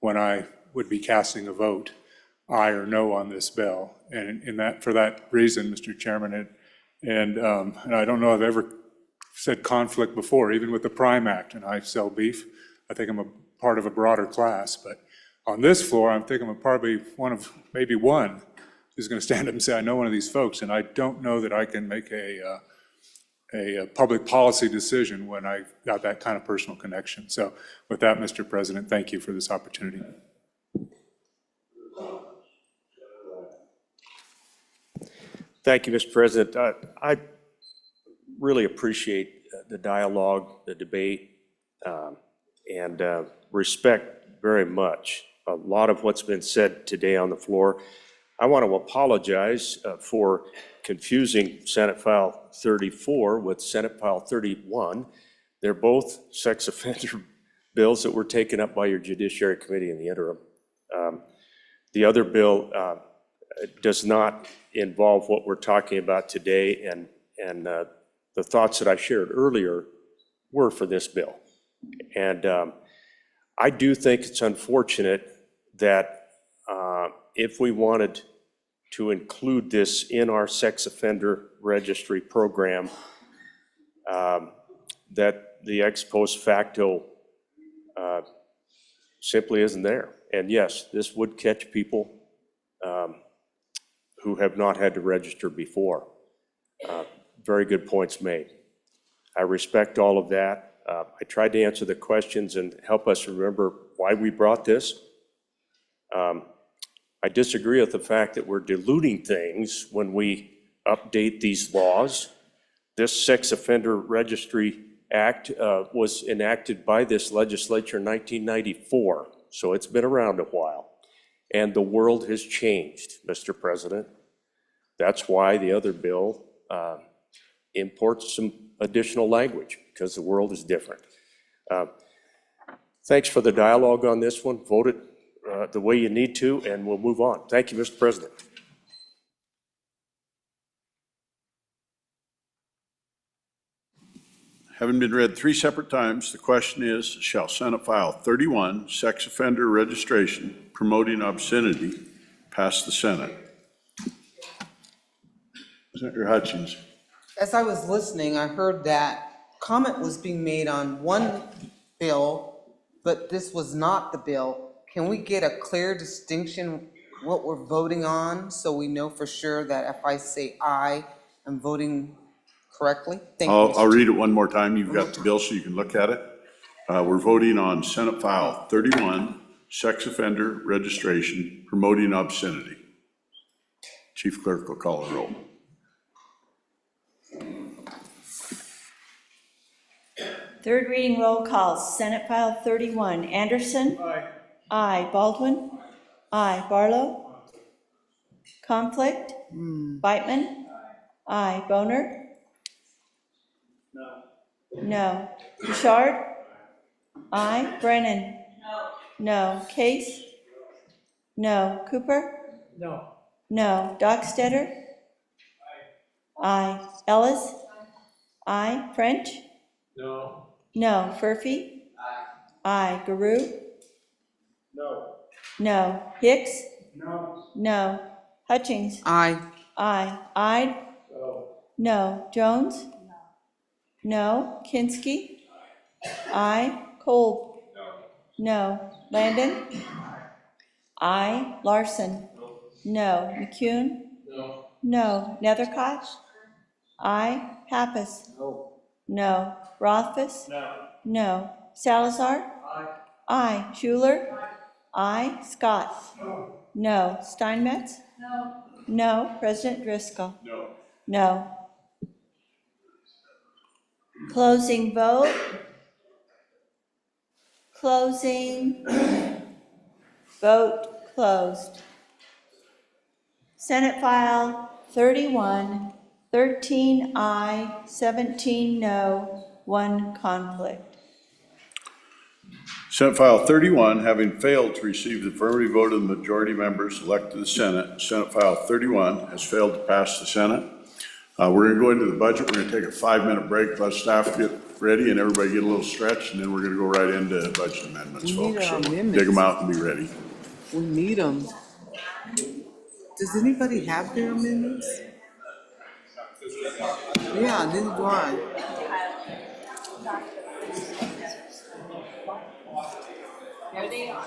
when I would be casting a vote, aye or no on this bill. And for that reason, Mr. Chairman, and I don't know if I've ever said conflict before, even with the Prime Act, and I sell beef. I think I'm a part of a broader class, but on this floor, I'm thinking I'm probably maybe one who's going to stand up and say, I know one of these folks, and I don't know that I can make a a public policy decision when I got that kind of personal connection. So with that, Mr. President, thank you for this opportunity. Thank you, Mr. President. I really appreciate the dialogue, the debate, and respect very much a lot of what's been said today on the floor. I want to apologize for confusing Senate File 34 with Senate File 31. They're both sex offender bills that were taken up by your Judiciary Committee in the interim. The other bill does not involve what we're talking about today, and the thoughts that I shared earlier were for this bill. And I do think it's unfortunate that if we wanted to include this in our sex offender registry program, that the ex post facto simply isn't there. And yes, this would catch people who have not had to register before. Very good points made. I respect all of that. I tried to answer the questions and help us remember why we brought this. I disagree with the fact that we're diluting things when we update these laws. This Sex Offender Registry Act was enacted by this legislature in 1994, so it's been around a while. And the world has changed, Mr. President. That's why the other bill imports some additional language, because the world is different. Thanks for the dialogue on this one. Vote it the way you need to, and we'll move on. Thank you, Mr. President. Having been read 3 separate times, the question is, shall Senate File 31, sex offender registration promoting obscenity, pass the Senate? Senator Hutchins. As I was listening, I heard that comment was being made on one bill, but this was not the bill. Can we get a clear distinction what we're voting on so we know for sure that if I say aye, I'm voting correctly? Thank you. I'll read it one more time. You've got the bill so you can look at it. We're voting on Senate File 31, sex offender registration promoting obscenity. Chief Clerk will call the roll. Third reading roll call, Senate File 31. Anderson? Aye. Aye. Baldwin? Aye. Barlow? Conflict? Beitman? Aye. Boner? No. No. Bouchard? Aye. Brennan? No. No. Case? No. Cooper? No. No. Dockstetter? Aye. Ellis? Aye. French? No. No. Furphy? Aye. Garou? No. No. Hicks? No. No. Hutchings? Aye. Aye. Ide? No. No. Jones? No. Kinski? Aye. Kolb? No. Landon? Aye. Larson? No. McCune? No. No. Nethercott? Aye. Pappas? No. No. Rothfuss? No. No. Salazar? Aye. Aye. Schuler? Aye. Scott? No. No. Steinmetz? No. No. President Driscoll? No. No. Closing vote. Closing. Vote closed. Senate File 31, 13 aye, 17 no, 1 conflict. Senate File 31, having failed to receive the affirmative vote of the majority members elected to the Senate, Senate File 31 has failed to pass the Senate. We're going to go into the budget. We're going to take a 5-minute break, let staff get ready and everybody get a little stretch, and then we're going to go right into budget amendments, We need folks. our So amendments. dig them out and be ready. We need them. Does anybody have their amendments? Yeah, neither do I. There they are.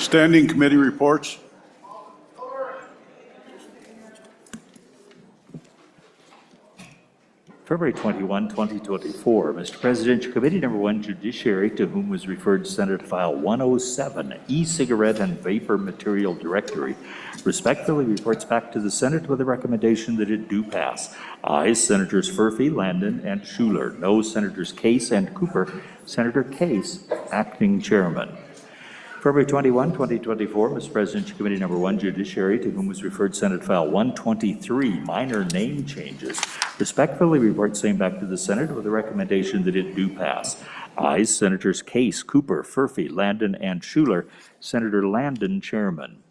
Standing committee reports. February 21, 2024, Mr. President, your Committee Number 1, Judiciary, to whom was referred Senate File 107, E-Cigarette and Vapor Material Directory, respectfully reports back to the Senate with a recommendation that it do pass. Ayes, Senators Furphy, Landon, and Schuler. No, Senators Case and Cooper. Senator Case, acting chairman. February 21, 2024, Mr. President, your Committee Number 1, Judiciary, to whom was referred Senate File 123, minor name changes, respectfully report same back to the Senate with a recommendation that it do pass. Ayes, Senators Case, Cooper, Furphy, Landon, and Schuler. Senator Landon, chairman.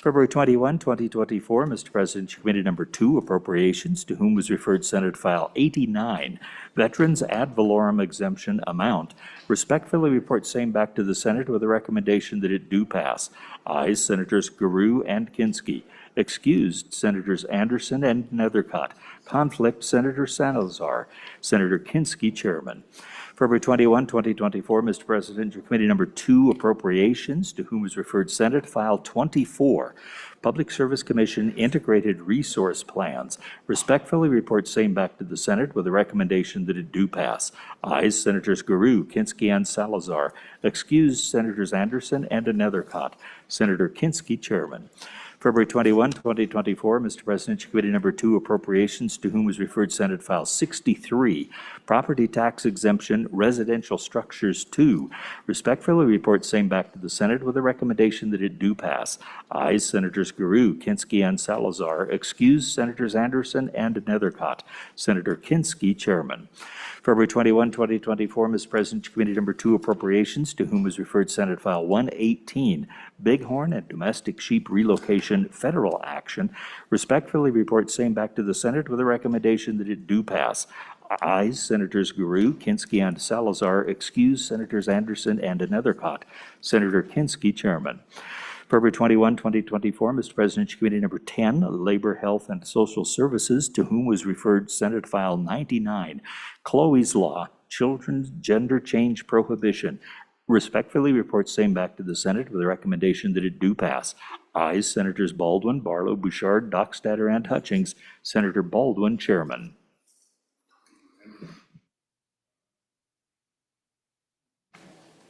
February 21, 2024, Mr. President, your Committee Number 2, Appropriations, to whom was referred Senate File 89, Veterans Ad Valorem Exemption Amount, respectfully report same back to the Senate with a recommendation that it do pass. Ayes, Senators Garou and Kinski. Excused, Senators Anderson and Nethercott. Conflict, Senator Salazar. Senator Kinski, chairman. February 21, 2024, Mr. President, your Committee Number 2, Appropriations, to whom is referred Senate File 24, Public Service Commission Integrated Resource Plans, respectfully report same back to the Senate with a recommendation that it do pass. Ayes, Senators Garou, Kinski, and Salazar. Excused, Senators Anderson and Nethercott. Senator Kinski, chairman. February 21, 2024, Mr. President, your Committee Number 2, Appropriations, to whom was referred Senate File 63, Property Tax Exemption Residential Structures 2. Respectfully report same back to the Senate with a recommendation that it do pass. Ayes, Senators Garou, Kinski, and Salazar. Excused, Senators Anderson and Nethercott. Senator Kinski, chairman. February 21, 2024, Mr. President, Committee Number 2, Appropriations, to whom was referred Senate File 118, Bighorn and Domestic Sheep Relocation Federal Action. Respectfully report same back to the Senate with a recommendation that it do pass. Ayes, Senators Garou, Kinski, and Salazar. Excused, Senators Anderson and Nethercott. Senator Kinski, chairman. February 21, 2024, Mr. President, Committee Number 10, Labor, Health, and Social Services, to whom was referred Senate File 99, Chloe's Law, Children's Gender Change Prohibition. Respectfully report same back to the Senate with a recommendation that it do pass. Ayes, Senators Baldwin, Barlow, Bouchard, Dockstader, and Hutchings. Senator Baldwin, chairman.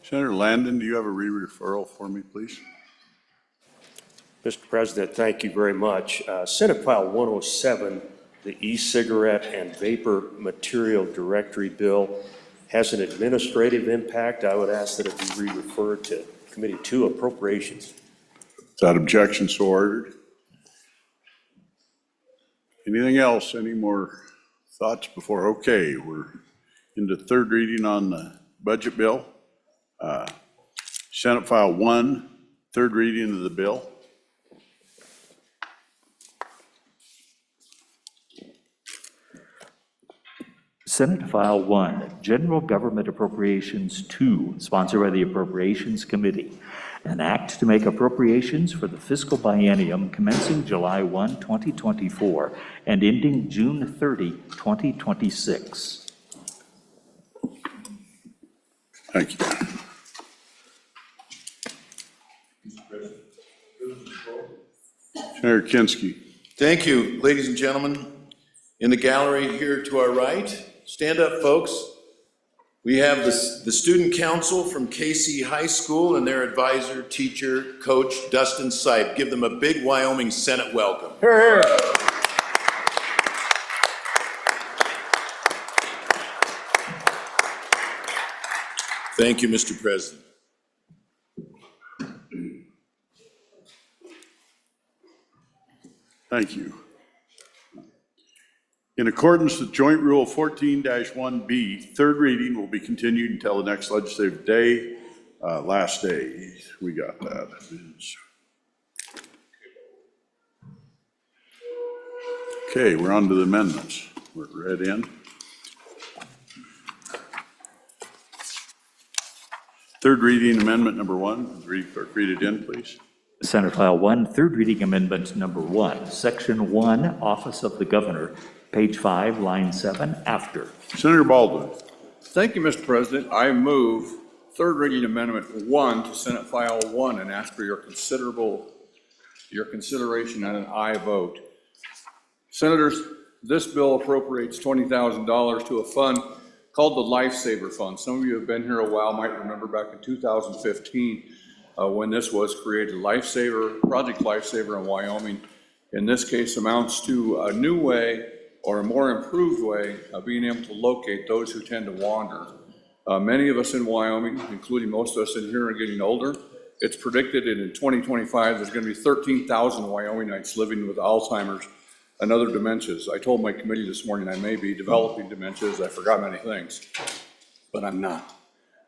Senator Landon, do you have a re-referral for me, please? Mr. President, thank you very much. Senate File 107, the e-cigarette and vapor material directory bill, has an administrative impact. I would ask that it be re-referred to Committee 2, Appropriations. Without objection, so ordered. Anything else? Any more thoughts before? Okay, we're into third reading on the budget bill. Senate File 1, third reading of the bill. Senate File 1, General Government Appropriations 2, sponsored by the Appropriations Committee. An act to make appropriations for the fiscal biennium commencing July 1, 2024, and ending June 30, 2026. Thank you. Senator Kinski. Thank you, ladies and gentlemen. In the gallery here to our right, stand up, folks. We have the student council from KC High School and their advisor, teacher, coach, Dustin Sipe. Give them a big Wyoming Senate welcome. Here, here. Thank you, Mr. President. Thank you. In accordance with Joint Rule 14-1B, third reading will be continued until the next legislative day, last day. We got that. Okay, we're on to the amendments. We're read in. Third reading amendment number 1. Read it in, please. Senate File 1, third reading amendment number 1, Section 1, Office of the Governor, page 5, line 7, after. Senator Baldwin. Thank you, Mr. President. I move third reading amendment 1 to Senate File 1 and ask for your consideration and an aye vote. Senators, this bill appropriates $20,000 to a fund called the Lifesaver Fund. Some of you have been here a while, might remember back in 2015 when this was created. Project Lifesaver in Wyoming, in this case, amounts to a new way or a more improved way of being able to locate those who tend to wander. Many of us in Wyoming, including most of us in here, are getting older. It's predicted that in 2025, there's going to be 13,000 Wyomingites living with Alzheimer's and other dementias. I told my committee this morning I may be developing dementias. I forgot many things, but I'm not,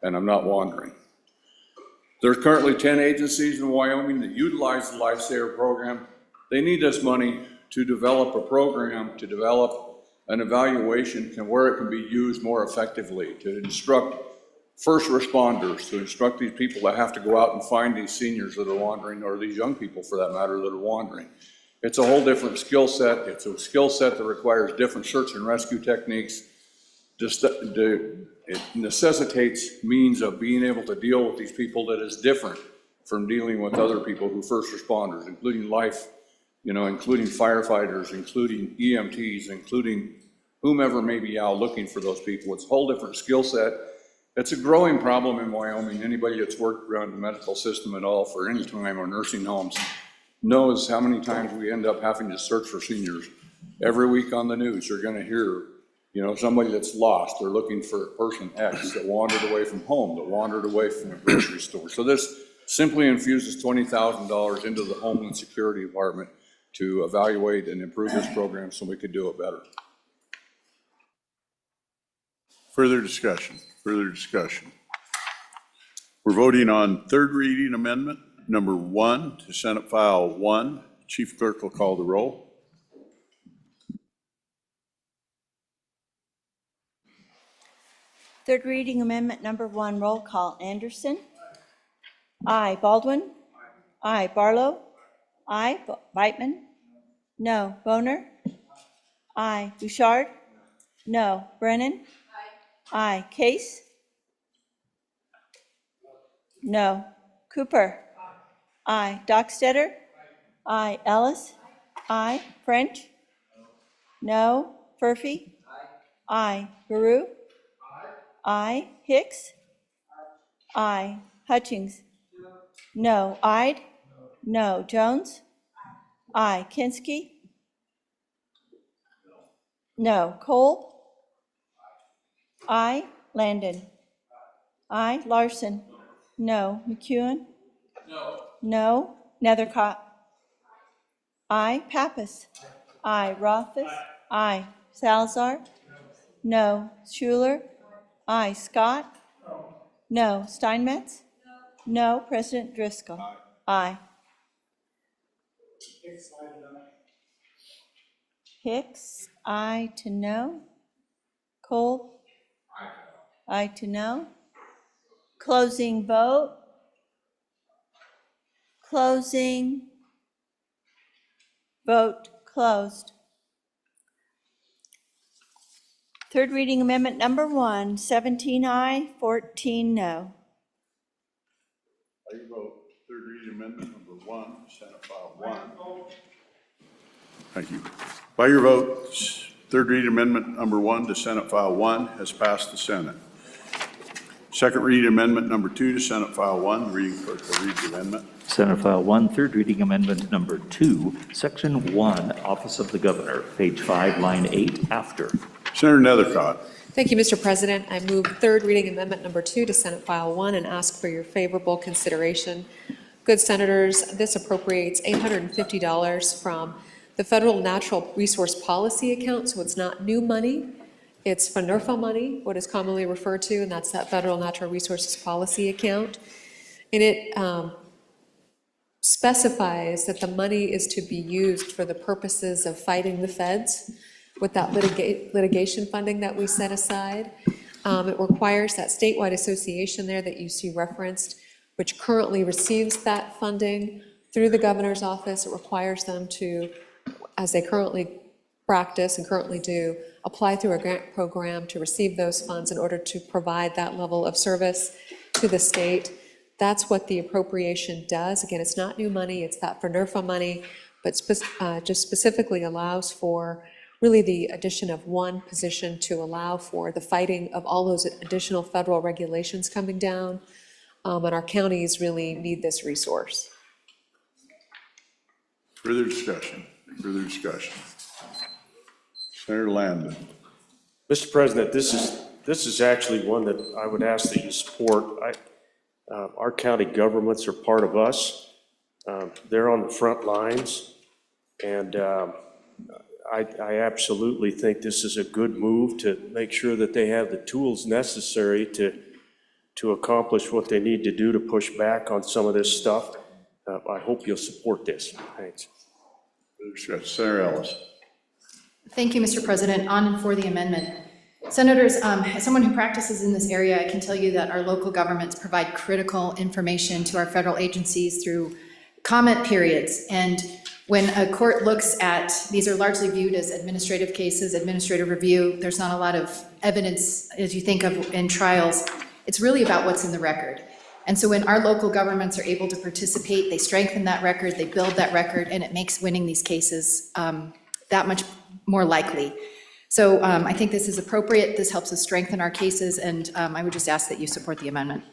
and I'm not wandering. There's currently 10 agencies in Wyoming that utilize the Lifesaver program. They need this money to develop a program, to develop an evaluation and where it can be used more effectively, to instruct first responders, to instruct these people that have to go out and find these seniors that are wandering, or these young people for that matter that are wandering. It's a whole different skill set. It's a skill set that requires different search and rescue techniques. It necessitates means of being able to deal with these people that is different from dealing with other people who first responders, including including firefighters, including EMTs, including whomever may be out looking for those people. It's a whole different skill set. It's a growing problem in Wyoming. Anybody that's worked around the medical system at all for any time or nursing homes knows how many times we end up having to search for seniors. Every week on the news, you're gonna hear, somebody that's lost. They're looking for person X that wandered away from home, that wandered away from a grocery store. So this simply infuses $20,000 into the Homeland Security Department to evaluate and improve this program so we could do it better. Further discussion. We're voting on third reading amendment number 1 to Senate File 1. Chief Clerk will call the roll. Third reading amendment number 1, roll call. Anderson? Aye. Baldwin? Aye. Barlow? Aye. Beitman? No. Boner? Aye. Bouchard? No. Brennan? Aye. Case? No. Cooper? Aye. Dockstetter? Aye. Ellis? Aye. French? No. Furphy? Aye. Guru? Aye. Hicks? Aye. Hutchings? No. Ide? No. Jones? Aye. Kinski? No. Kolb? Aye. Landon? Aye. Larson? No. McEwen? No. Nethercott? Aye. Pappas? Aye. Rothfuss? Aye. Salazar? No. Schuler? Aye. Scott? No. Steinmetz? No. President Driscoll? Aye. Hicks? Aye to no. Kolb? Aye to no. Closing vote. Closing. Vote closed. Third reading amendment number 1, 17 aye, 14 no. How do you vote? Third reading amendment number 1, Senate File 1. Thank you. By your votes, third reading amendment number 1 to Senate File 1 has passed the Senate. Second reading amendment number 2 to Senate File 1, reading clerk will read the amendment. Senate File 1, third reading amendment number 2, Section 1, Office of the Governor, page 5, line 8, after. Senator Nethercott. Thank you, Mr. President. I move third reading amendment number 2 to Senate File 1 and ask for your favorable consideration. Good senators, this appropriates $850 from the Federal Natural Resource Policy account, so it's not new money. It's FNRFA money, what is commonly referred to, and that's that Federal Natural Resources Policy account. And it specifies that the money is to be used for the purposes of fighting the feds with that litigation funding that we set aside. It requires that statewide association there that you see referenced, which currently receives that funding through the governor's office. It requires them to, as they currently practice and currently do, apply through a grant program to receive those funds in order to provide that level of service. to the state. That's what the appropriation does. Again, it's not new money, it's that for NERFA money, but just specifically allows for really the addition of one position to allow for the fighting of all those additional federal regulations coming down. And our counties really need this resource. Further discussion, further discussion. Senator Landon. Mr. President, this is actually one that I would ask that you support. Our county governments are part of us. They're on the front lines, and I absolutely think this is a good move to make sure that they have the tools necessary to accomplish what they need to do to push back on some of this stuff. I hope you'll support this. Thanks. Senator Ellis. Thank you, Mr. President. On and for the amendment. Senators, as someone who practices in this area, I can tell you that our local governments provide critical information to our federal agencies through comment periods. And when a court looks at, these are largely viewed as administrative cases, administrative review, there's not a lot of evidence as you think of in trials. It's really about what's in the record. And so when our local governments are able to participate, they strengthen that record, they build that record, and it makes winning these cases that much more likely. So I think this is appropriate. This helps us strengthen our cases, and I would just ask that you support the amendment.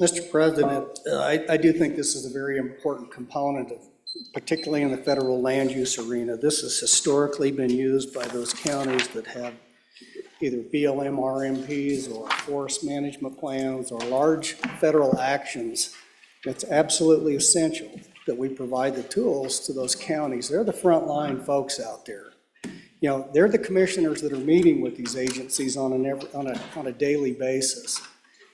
Mr. President, I do think this is a very important component, particularly in the federal land use arena. This has historically been used by those counties that have either BLM RMPs or forest management plans or large federal actions. It's absolutely essential that we provide the tools to those counties. They're the frontline folks out there. You know, they're the commissioners that are meeting with these agencies on a daily basis.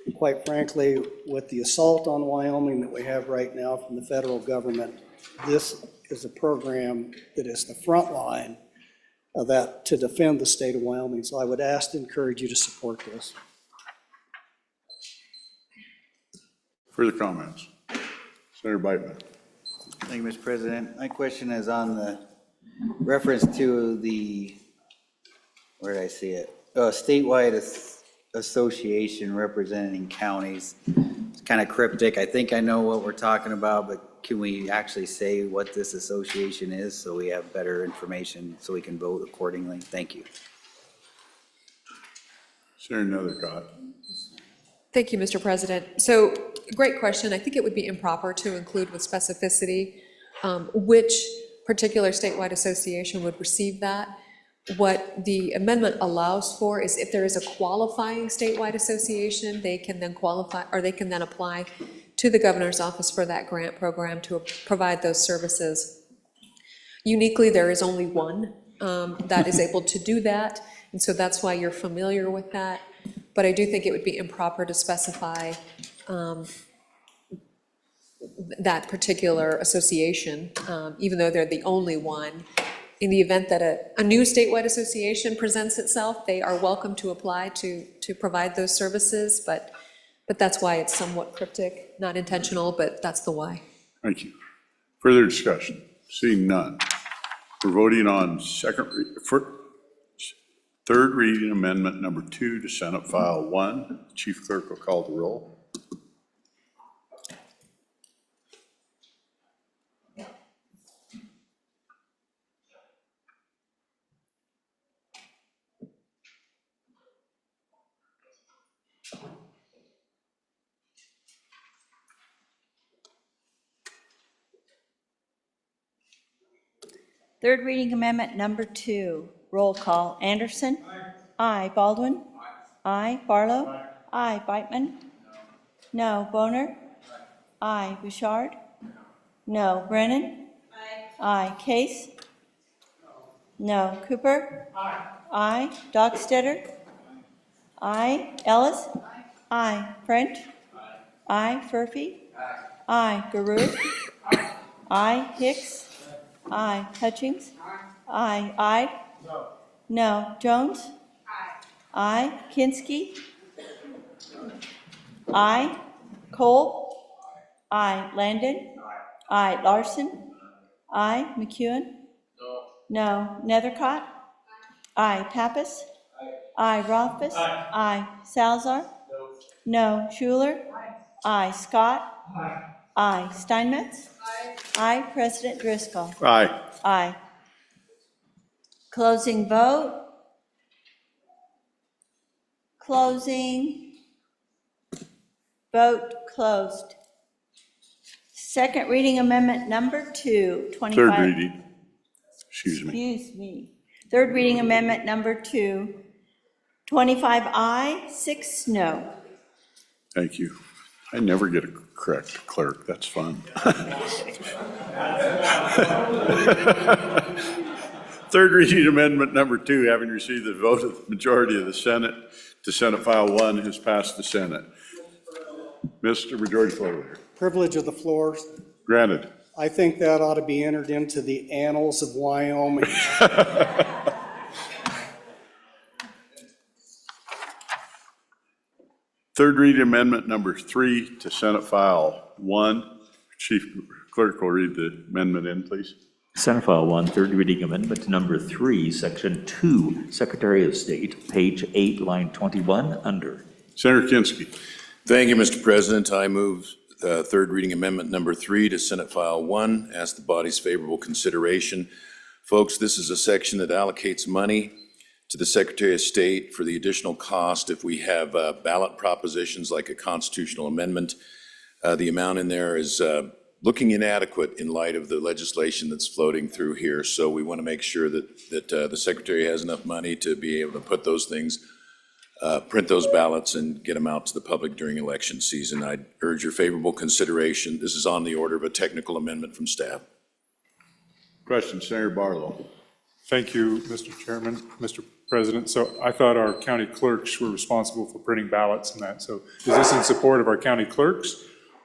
And quite frankly, with the assault on Wyoming that we have right now from the federal government, this is a program that is the front line of that to defend the state of Wyoming. So I would ask to encourage you to support this. Further comments? Senator Beitman. Thank you, Mr. President. My question is on the reference to the, where did I see it? Statewide association representing counties. It's kind of cryptic. I think I know what we're talking about, but can we actually say what this association is so we have better information so we can vote accordingly? Thank you. Senator Nethercott. Thank you, Mr. President. So, great question. I think it would be improper to include with specificity which particular statewide association would receive that. What the amendment allows for is if there is a qualifying statewide association, they can then qualify, or they can then apply to the governor's office for that grant program to provide those services. Uniquely, there is only one that is able to do that, and so that's why you're familiar with that. But I do think it would be improper to specify that particular association, even though they're the only one. In the event that a new statewide association presents itself, they are welcome to apply to provide those services, but that's why it's somewhat cryptic, not intentional, but that's the why. Thank you. Further discussion? Seeing none. We're voting on third reading amendment number 2 to Senate File 1. Chief Clerk will call the roll. Third reading amendment number 2, roll call. Anderson? Aye. Baldwin? Aye. Barlow? Aye. Beitman? No. Boner? Aye. Bouchard? No. Brennan? Aye. Case? No. Cooper? Aye. Dockstetter? Aye. Ellis? Aye. French? Aye. Furphy? Aye. Garou? Aye. Hicks? Aye. Hutchings? Aye. Ide? No. Jones? Aye. Kinski? Aye. Cole? Aye. Landon? Aye. Larson? Aye. McEwen? No. Nethercott? Aye. Pappas? Aye. Rothfuss? Aye. Salzar? No. Schuler? Aye. Scott? Aye. Steinmetz? Aye. President Driscoll? Aye. Aye. Closing vote. Closing. Vote closed. Second reading amendment number 2, 25. Third reading. Excuse me. Excuse me. Third reading amendment number 2, 25 aye, 6 no. Thank you. I never get a correct clerk. That's fun. Third reading amendment number 2, having received the vote of the majority of the Senate to Senate File 1, has passed the Senate. Mr. Majority Floor Leader. Privilege of the floor. Granted. I think that ought to be entered into the annals of Wyoming. Third reading amendment number 3 to Senate File 1. Chief Clerk will read the amendment in, please. Senate File 1, third reading amendment number 3, Section 2, Secretary of State, page 8, line 21, under. Senator Kinski. Thank you, Mr. President. I move third reading amendment number 3 to Senate File 1. Ask the body's favorable consideration. Folks, this is a section that allocates money to the Secretary of State for the additional cost if we have ballot propositions like a constitutional amendment. The amount in there is looking inadequate in light of the legislation that's floating through here. So we want to make sure that the Secretary has enough money to be able to put those things, print those ballots and get them out to the public during election season. I'd urge your favorable consideration. This is on the order of a technical amendment from staff. Question, Senator Barlow. Thank you, Mr. Chairman, Mr. President. So I thought our county clerks were responsible for printing ballots and that. So is this in support of our county clerks,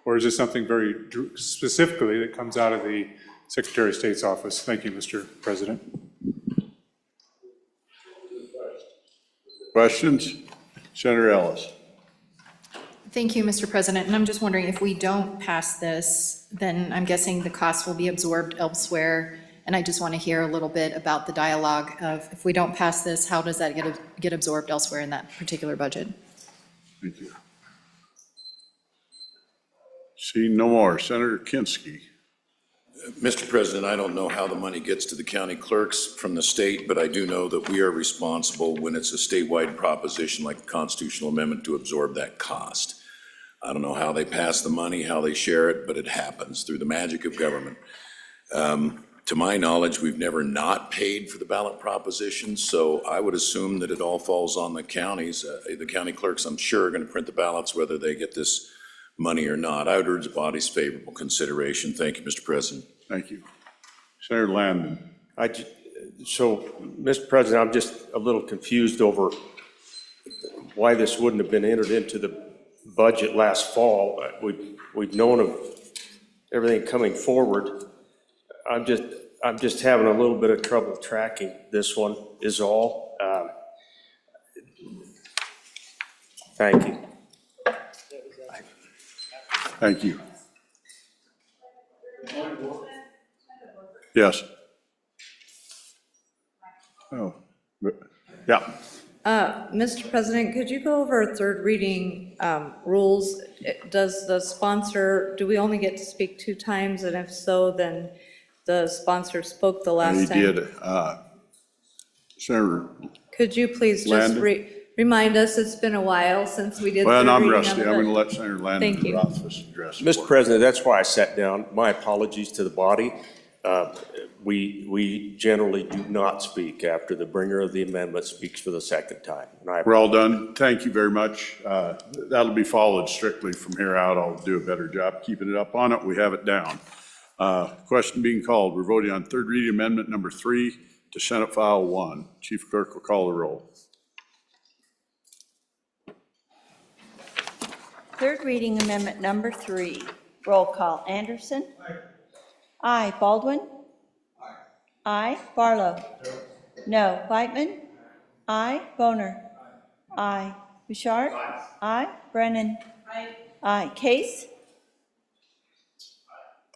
or is this something very specifically that comes out of the Secretary of State's office? Thank you, Mr. President. Questions? Senator Ellis. Thank you, Mr. President. And I'm just wondering, if we don't pass this, then I'm guessing the cost will be absorbed elsewhere. And I just want to hear a little bit about the dialogue of, if we don't pass this, how does that get absorbed elsewhere in that particular budget? Thank you. Seeing no more, Senator Kinski. Mr. President, I don't know how the money gets to the county clerks from the state, but I do know that we are responsible when it's a statewide proposition like a constitutional amendment to absorb that cost. I don't know how they pass the money, how they share it, but it happens through the magic of government. To my knowledge, we've never not paid for the ballot propositions, so I would assume that it all falls on the counties. The county clerks, I'm sure, are going to print the ballots whether they get this money or not. I would urge the body's favorable consideration. Thank you, Mr. President. Thank you. Senator Landon. So, Mr. President, I'm just a little confused over why this wouldn't have been entered into the budget last fall. We've known of everything coming forward. I'm just having a little bit of trouble tracking this one is all. Thank you. Thank you. Yes. Oh, yeah. Mr. President, could you go over third reading rules? Does the sponsor, do we only get to speak 2 times? And if so, then the sponsor spoke the last time? He did. Senator Could you please just Landon? remind us, it's been a while since we did. Well, and third I'm reading rusty. of I'm it. going to let Senator Landon Thank you. Rothfuss address. Mr. President, that's why I sat down. My apologies to the body. We generally do not speak after the bringer of the amendment speaks for the second time. We're all done. Thank you very much. That'll be followed strictly from here out. I'll do a better job keeping it up on it. We have it down. Question being called. We're voting on third reading amendment number 3 to Senate File 1. Chief Clerk will call the roll. Third reading amendment number 3. Roll call. Anderson? Aye. Baldwin? Aye. Barlow? No. Whiteman? Aye. Boner? Aye. Bouchard? Aye. Brennan? Aye. Case?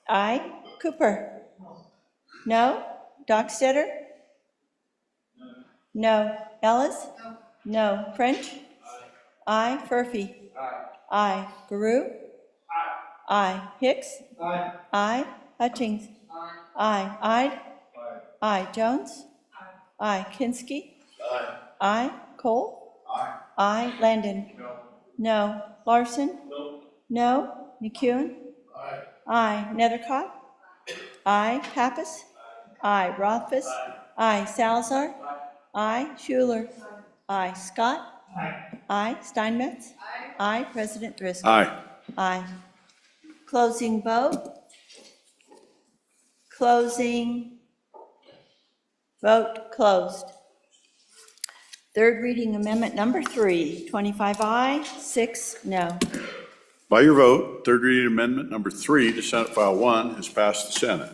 Aye. Cooper? No. Dockstetter? No. Ellis? No. French? Aye. Furphy? Aye. Guru? Aye. Hicks? Aye. Hutchings? Aye. Ide? Aye. Jones? Aye. Kinsky? Aye. Cole? Aye. Landon? No. Larson? No. McEwen? Aye. Nethercott? Aye. Pappas? Aye. Rothfuss? Aye. Salazar? Aye. Schuler? Aye. Scott? Aye. Steinmetz? Aye. President Driscoll? Aye. Aye. Closing vote? Closing. Vote closed. Third reading amendment number 3, 25 aye, 6 no. By your vote, third reading amendment number 3 to Senate File 1 has passed the Senate.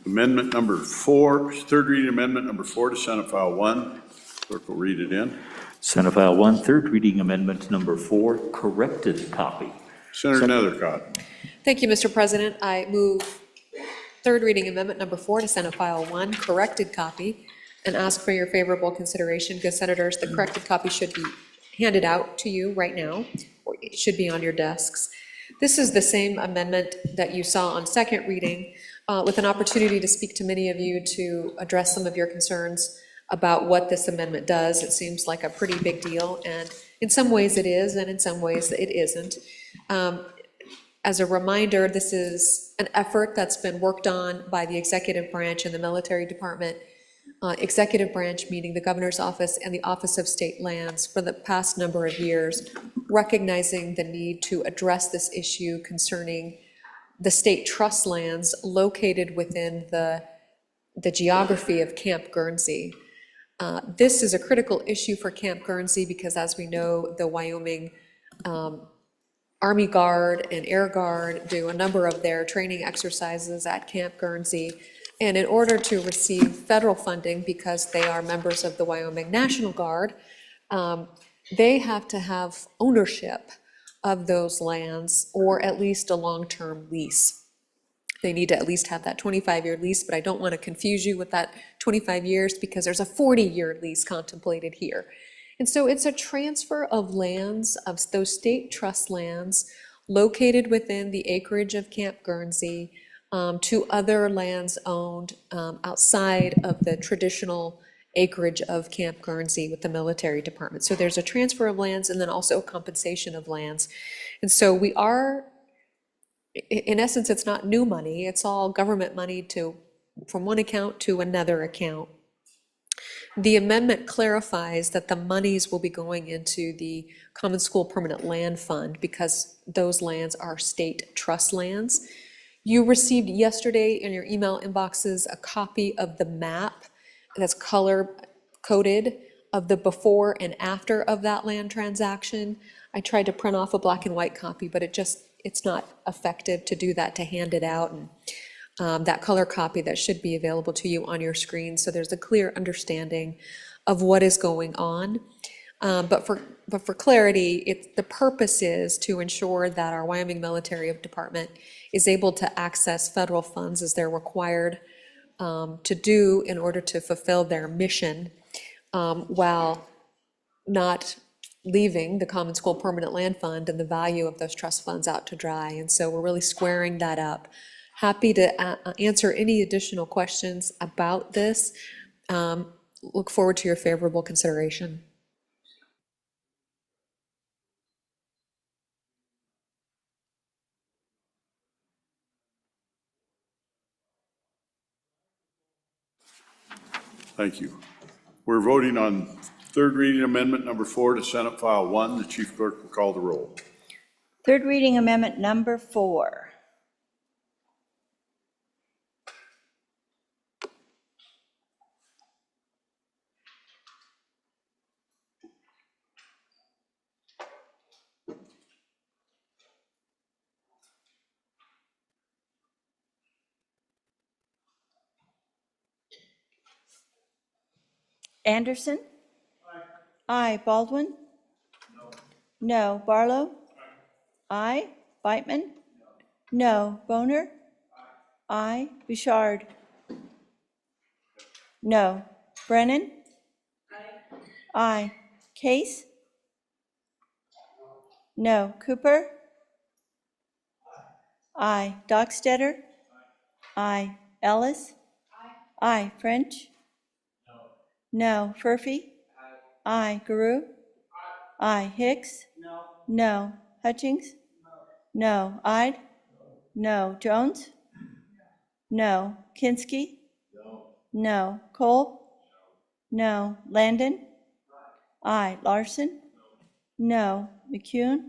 Amendment number 4, third reading amendment number 4 to Senate File 1. Clerk will read it in. Senate File 1, third reading amendment number 4, corrected copy. Senator Nethercott. Thank you, Mr. President. I move third reading amendment number 4 to Senate File 1, corrected copy, and ask for your favorable consideration. Because Senators, the corrected copy should be handed out to you right now, or it should be on your desks. This is the same amendment that you saw on second reading, with an opportunity to speak to many of you to address some of your concerns about what this amendment does. It seems like a pretty big deal, and in some ways it is, and in some ways it isn't. As a reminder, this is an effort that's been worked on by the executive branch and the military department. Executive branch meaning the governor's office and the Office of State Lands for the past number of years, recognizing the need to address this issue concerning the state trust lands located within the geography of Camp Guernsey. This is a critical issue for Camp Guernsey because, as we know, the Wyoming Army Guard and Air Guard do a number of their training exercises at Camp Guernsey. And in order to receive federal funding, because they are members of the Wyoming National Guard, they have to have ownership of those lands, or at least a long-term lease. They need to at least have that 25-year lease, but I don't want to confuse you with that 25 years because there's a 40-year lease contemplated here. And so it's a transfer of lands, of those state trust lands located within the acreage of Camp Guernsey, to other lands owned outside of the traditional acreage of Camp Guernsey with the military department. So there's a transfer of lands and then also a compensation of lands. And so we are, in essence, it's not new money, it's all government money from one account to another account. The amendment clarifies that the monies will be going into the Common School Permanent Land Fund because those lands are state trust lands. You received yesterday in your email inboxes a copy of the map that's color-coded of the before and after of that land transaction. I tried to print off a black and white copy, but it's not effective to do that, to hand it out. And that color copy that should be available to you on your screen, so there's a clear understanding of what is going on. But for clarity, the purpose is to ensure that our Wyoming Military Department is able to access federal funds as they're required to do in order to fulfill their mission, while not leaving the Common School Permanent Land Fund and the value of those trust funds out to dry. And so we're really squaring that up. Happy to answer any additional questions about this. Look forward to your favorable consideration. Thank you. We're voting on third reading amendment number 4 to Senate File 1. The chief clerk will call the roll. Third reading amendment number 4. Anderson? Aye. Baldwin? No. Barlow? Aye. Beitman? No. Boner? Aye. Bouchard? No. Brennan? Aye. Case? No. Cooper? Aye. Dockstetter? Aye. Ellis? Aye. French? No. Furphy? Aye. Guru? Aye. Hicks? No. Hutchings? No. Ide? No. Jones? No. Kinsky? No. Cole? No. Landon? Aye. Larson? No. McCune?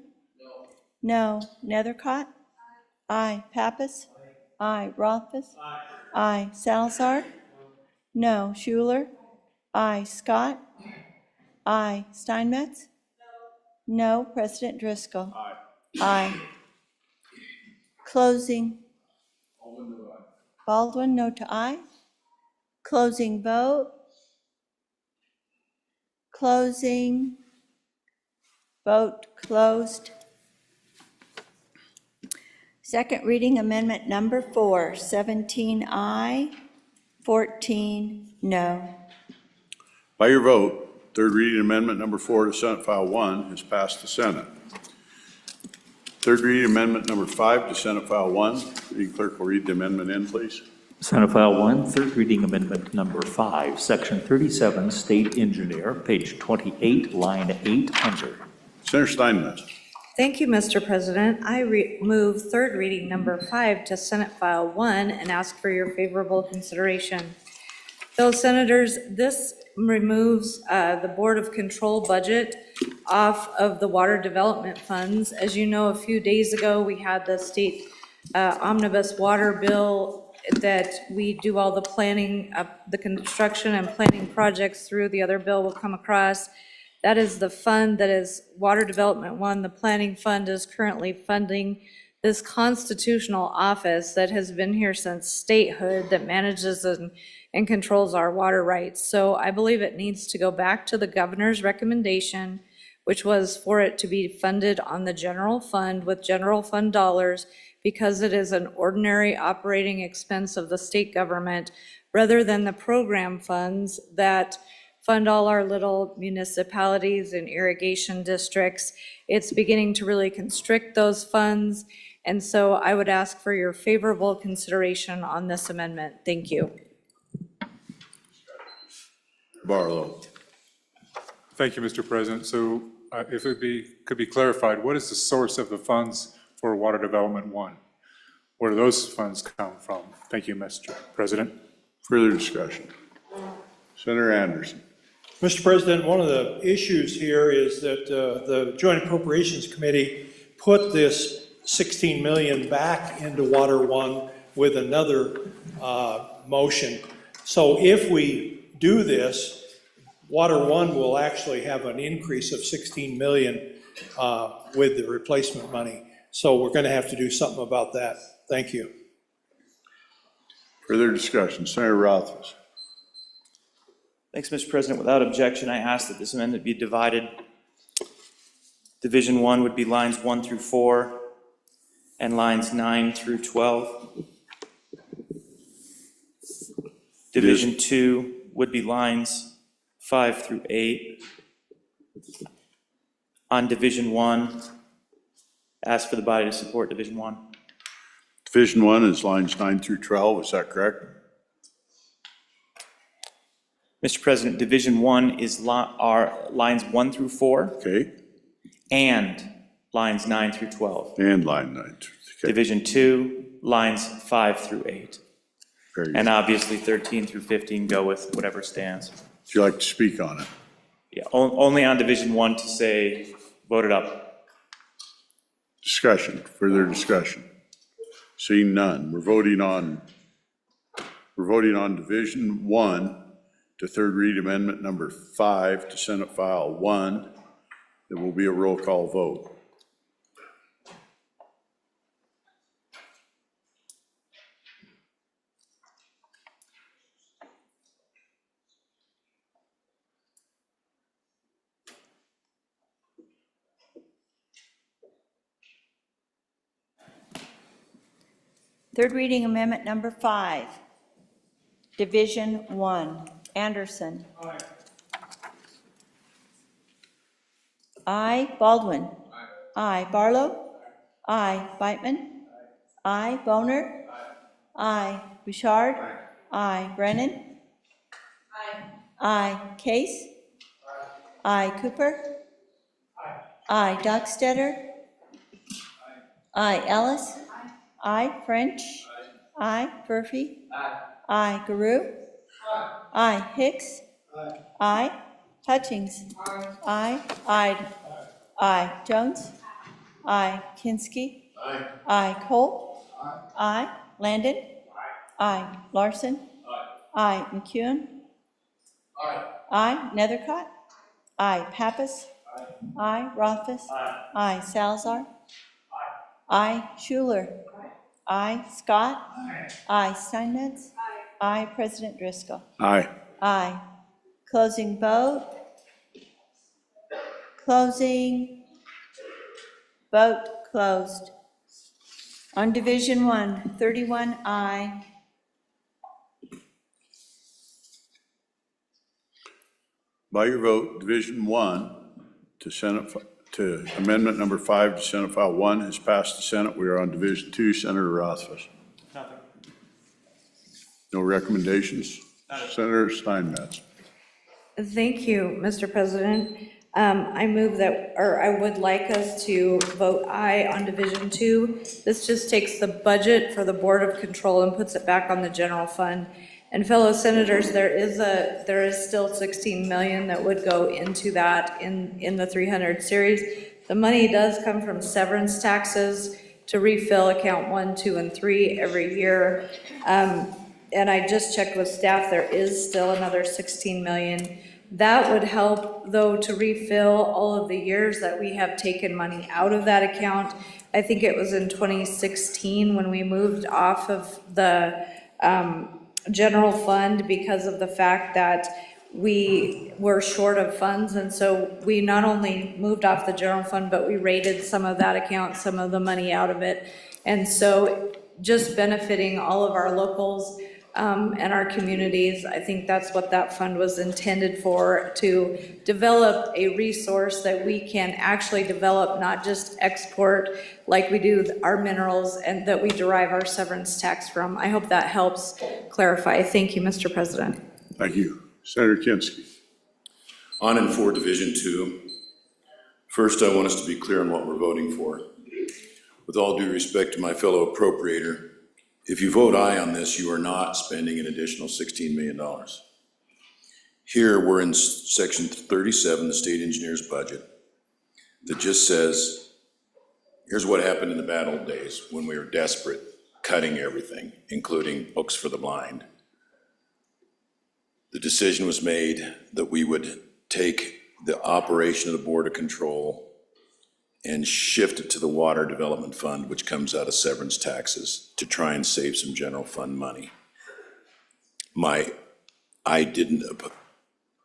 No. Nethercott? Aye. Pappas? Aye. Rothfuss? Aye. Salazar? No. Schuler? Aye. Scott? Aye. Steinmetz? No. President Driscoll? Aye. Closing. Baldwin, no to aye. Closing vote. Closing. Vote closed. Second reading amendment number 4, 17 aye, 14 no. By your vote, third reading amendment number 4 to Senate File 1 has passed the Senate. Third reading amendment number 5 to Senate File 1. The clerk will read the amendment in, please. Senate File 1, third reading amendment number 5, Section 37, State Engineer, page 28, line 800. Senator Steinmetz. Thank you, Mr. President. I move third reading number 5 to Senate File 1 and ask for your favorable consideration. Fellow Senators, this removes the Board of Control budget off of the water development funds. As you know, a few days ago, we had the state omnibus water bill that we do all the planning, the construction and planning projects through. The other bill will come across. That is the fund that is Water Development 1. The planning fund is currently funding this constitutional office that has been here since statehood, that manages and controls our water rights. So I believe it needs to go back to the governor's recommendation, which was for it to be funded on the general fund with general fund dollars, because it is an ordinary operating expense of the state government, rather than the program funds that fund all our little municipalities and irrigation districts. It's beginning to really constrict those funds, and so I would ask for your favorable consideration on this amendment. Thank you. Barlow. Thank you, Mr. President. So if it could be clarified, what is the source of the funds for Water Development 1? Where do those funds come from? Thank you, Mr. President. Further discussion. Senator Anderson. Mr. President, one of the issues here is that the Joint Appropriations Committee put this 16 million back into Water One with another motion. So if we do this, Water One will actually have an increase of 16 million with the replacement money. So we're going to have to do something about that. Thank you. Further discussion. Senator Rothfuss. Thanks, Mr. President. Without objection, I ask that this amendment be divided. Division 1 would be lines 1 through 4 and lines 9 through 12. Division 2 would be lines 5 through 8. On Division 1, ask for the body to support Division 1. Division 1 is lines 9 through 12, is that correct? Mr. President, Division 1 is are lines 1 through 4. Okay. And lines 9 through 12. And line 9. Okay. Division 2, lines 5 through 8. Very good. And obviously 13 through 15 go with whatever stands. Would you like to speak on it? Yeah, only on Division 1 to say, vote it up. Discussion, further discussion. Seeing none, we're voting on Division 1 to third read amendment number 5 to Senate File 1. There will be a roll call vote. Third reading amendment number 5, Division 1. Anderson. Aye. I. Baldwin. I. Barlow. I. Beitman. I. Boner. I. Bouchard. I. Brennan. I. Case. I. Cooper. I. Dockstetter. I. Ellis. I. French. I. Murphy. I. Garou. I. Hicks. I. Hutchings. I. Ide. I. Jones. I. Kinski. I. Cole. I. Landon. I. Larson. I. McEwen. I. Nethercott. I. Pappas. I. Rothfuss. I. Salazar. I. Schuler. I. Scott. I. Steinmetz. I. President Driscoll. Aye. Aye. Closing vote. Closing. Vote closed. On Division 1, 31 aye. By your vote, Division 1 to amendment number 5 to Senate File 1 has passed the Senate. We are on Division 2. Senator Rothfuss. Nothing. No recommendations? Senator Steinmetz. Thank you, Mr. President. I move that, or I would like us to vote aye on Division 2. This just takes the budget for the Board of Control and puts it back on the general fund. And fellow senators, there is still 16 million that would go into that in the 300 series. The money does come from severance taxes to refill account 1, 2, and 3 every year. And I just checked with staff, there is still another 16 million. That would help, though, to refill all of the years that we have taken money out of that account. I think it was in 2016 when we moved off of the general fund because of the fact that we were short of funds. And so we not only moved off the general fund, but we raided some of that account, some of the money out of it. And so just benefiting all of our locals and our communities. I think that's what that fund was intended for, to develop a resource that we can actually develop, not just export like we do our minerals and that we derive our severance tax from. I hope that helps clarify. Thank you, Mr. President. Thank you. Senator Kinski. On and for Division 2. First, I want us to be clear on what we're voting for. With all due respect to my fellow appropriator, if you vote aye on this, you are not spending an additional $16 million. Here, we're in section 37, the state engineer's budget, that just says, here's what happened in the bad old days when we were desperate, cutting everything, including books for the blind. The decision was made that we would take the operation of the Board of Control and shift it to the Water Development Fund, which comes out of severance taxes, to try and save some general fund money. I didn't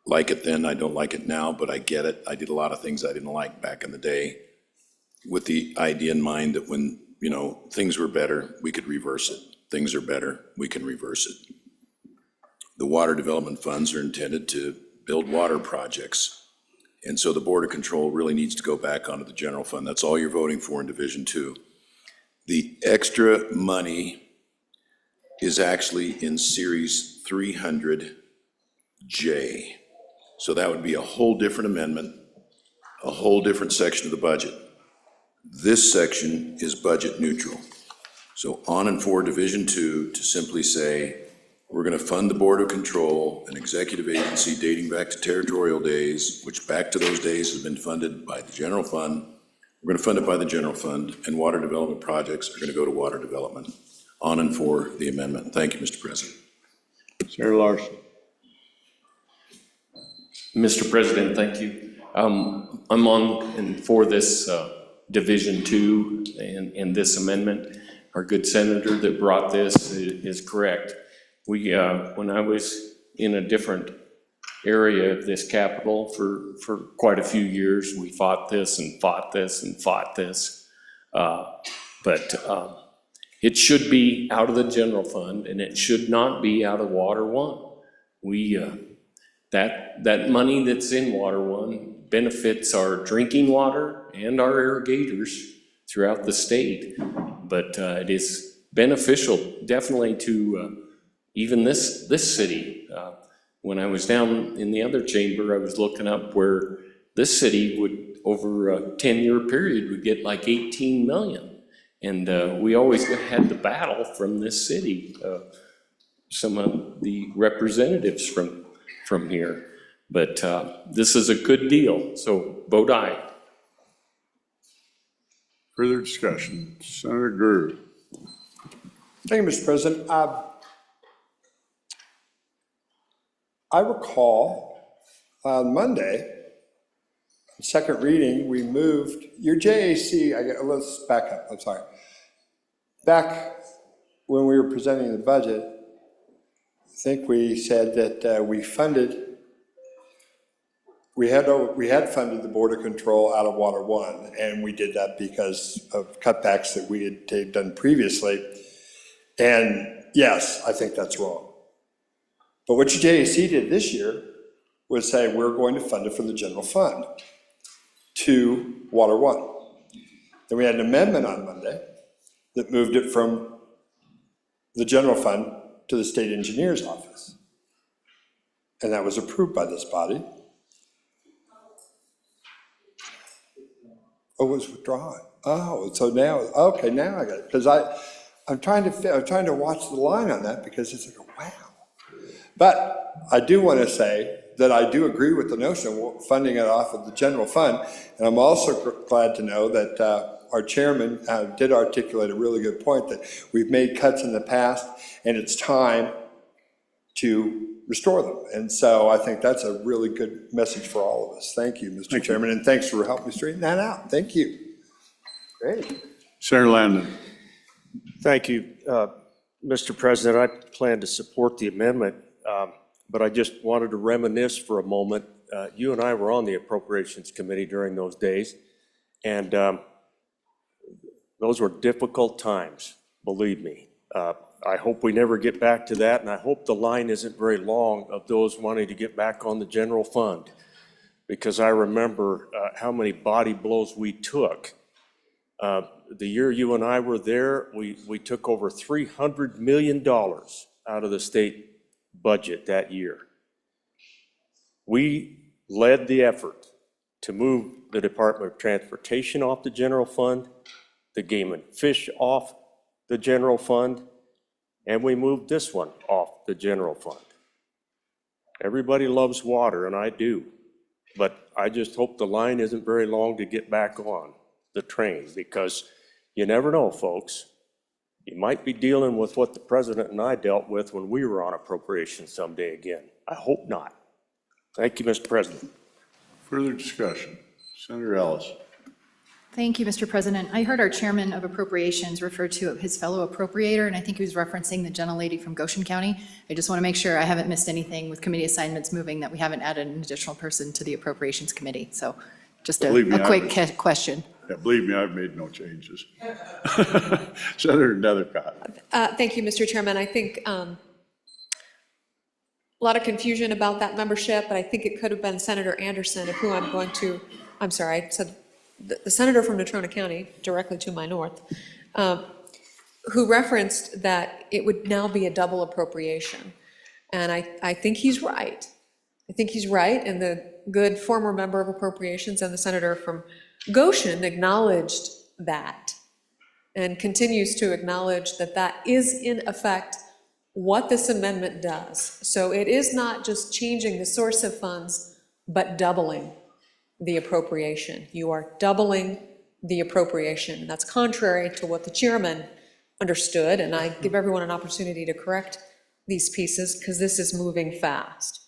like it then, I don't like it now, but I get it. I did a lot of things I didn't like back in the day with the idea in mind that when, things were better, we could reverse it. Things are better, we can reverse it. The Water Development Funds are intended to build water projects. And so the Board of Control really needs to go back onto the general fund. That's all you're voting for in Division 2. The extra money is actually in Series 300J. So that would be a whole different amendment, a whole different section of the budget. This section is budget neutral. So on and for Division 2 to simply say, we're going to fund the Board of Control, an executive agency dating back to territorial days, which back to those days has been funded by the general fund. We're going to fund it by the general fund, and water development projects are going to go to water development. On and for the amendment. Thank you, Mr. President. Senator Larson. Mr. President, thank you. I'm on and for this Division 2 and this amendment. Our good senator that brought this is correct. When I was in a different area of this capital for quite a few years, we fought this and fought this and fought this. But it should be out of the general fund, and it should not be out of Water One. That money that's in Water One benefits our drinking water and our irrigators throughout the state. But it is beneficial definitely to even this city. When I was down in the other chamber, I was looking up where this city would, over a 10-year period, would get like 18 million. And we always had the battle from this city, some of the representatives from here. But this is a good deal, so vote aye. Further discussion, Senator Guru. Thank you, Mr. President. I recall on Monday, second reading, we moved your JAC, let's back up, I'm sorry. Back when we were presenting the budget, I think we said that we had funded the border control out of Water One, and we did that because of cutbacks that we had done previously. And yes, I think that's wrong. But what your JAC did this year was say we're going to fund it from the general fund to Water One. Then we had an amendment on Monday that moved it from the general fund to the state engineer's office. And that was approved by this body. Oh, it was withdrawn. Oh, so now, okay, now I got it. Because I'm trying to watch the line on that because it's like, wow. But I do want to say that I do agree with the notion of funding it off of the general fund. And I'm also glad to know that our chairman did articulate a really good point that we've made cuts in the past and it's time to restore them. And so I think that's a really good message for all of us. Thank you, Mr. Chairman, and thanks for helping me straighten that out. Thank you. Great. Senator Landon. Thank you, Mr. President. I plan to support the amendment, but I just wanted to reminisce for a moment. You and I were on the Appropriations Committee during those days, and those were difficult times, believe me. I hope we never get back to that, and I hope the line isn't very long of those wanting to get back on the general fund, because I remember how many body blows we took. The year you and I were there, we took over $300 million out of the state budget that year. We led the effort to move the Department of Transportation off the general fund, the Game and Fish off the general fund, and we moved this one off the general fund. Everybody loves water, and I do, but I just hope the line isn't very long to get back on the train, because you never know, folks. You might be dealing with what the president and I dealt with when we were on appropriations someday again. I hope not. Thank you, Mr. President. Further discussion, Senator Ellis. Thank you, Mr. President. I heard our chairman of appropriations refer to his fellow appropriator, and I think he was referencing the gentlelady from Goshen County. I just want to make sure I haven't missed anything with committee assignments moving, that we haven't added an additional person to the appropriations committee. So just a quick question. Yeah, believe me, I've made no changes. Senator Nethercott. Thank you, Mr. Chairman. I think a lot of confusion about that membership, but I think it could have been Senator Anderson, of who I'm going to, I'm sorry, I said the senator from Natrona County, directly to my north, who referenced that it would now be a double appropriation. And I think he's right. I think he's right, and the good former member of appropriations and the senator from Goshen acknowledged that and continues to acknowledge that that is in effect what this amendment does. So it is not just changing the source of funds, but doubling the appropriation. You are doubling the appropriation. That's contrary to what the chairman understood, and I give everyone an opportunity to correct these pieces because this is moving fast.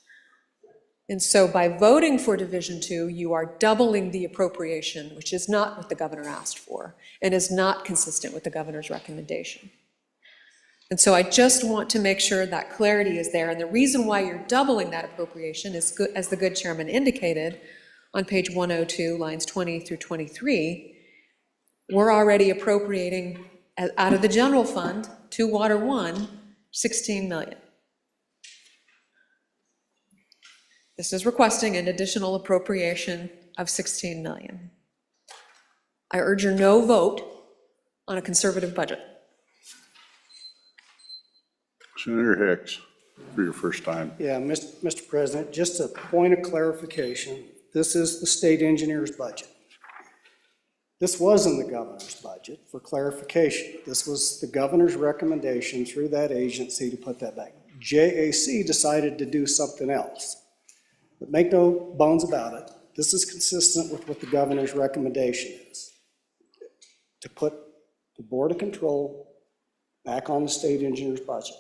And so by voting for Division 2, you are doubling the appropriation, which is not what the governor asked for and is not consistent with the governor's recommendation. And so I just want to make sure that clarity is there. And the reason why you're doubling that appropriation is, good, as the good chairman indicated, on page 102, lines 20 through 23, we're already appropriating out of the general fund to Water One, $16 million. This is requesting an additional appropriation of 16 million. I urge your no vote on a conservative budget. Senator Hicks, for your first time. Yeah, Mr. President, just a point of clarification. This is the state engineer's budget. This wasn't the governor's budget, for clarification. This was the governor's recommendation through that agency to put that back. JAC decided to do something else. But make no bones about it, this is consistent with what the governor's recommendation is. To put the Board of Control back on the state engineer's budget.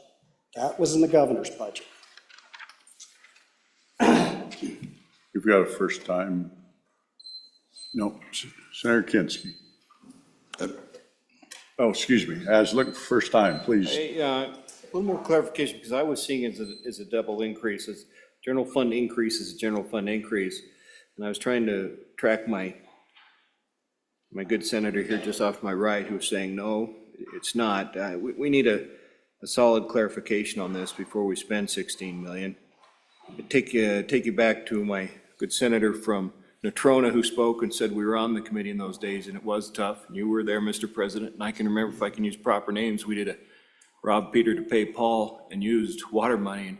That was in the governor's budget. You've got a first time. No, Senator Kinski. Oh, excuse me, as looking for first time, please. Hey, a little more clarification, because I was seeing it as a double increase, as general fund increase is a general fund increase. And I was trying to track my good senator here just off my right, who was saying, no, it's not. We need a solid clarification on this before we spend 16 million. Take you back to my good senator from Natrona, who spoke and said we were on the committee in those days, and it was tough. You were there, Mr. President, and I can remember, if I can use proper names, we did a rob Peter to pay Paul and used water money. And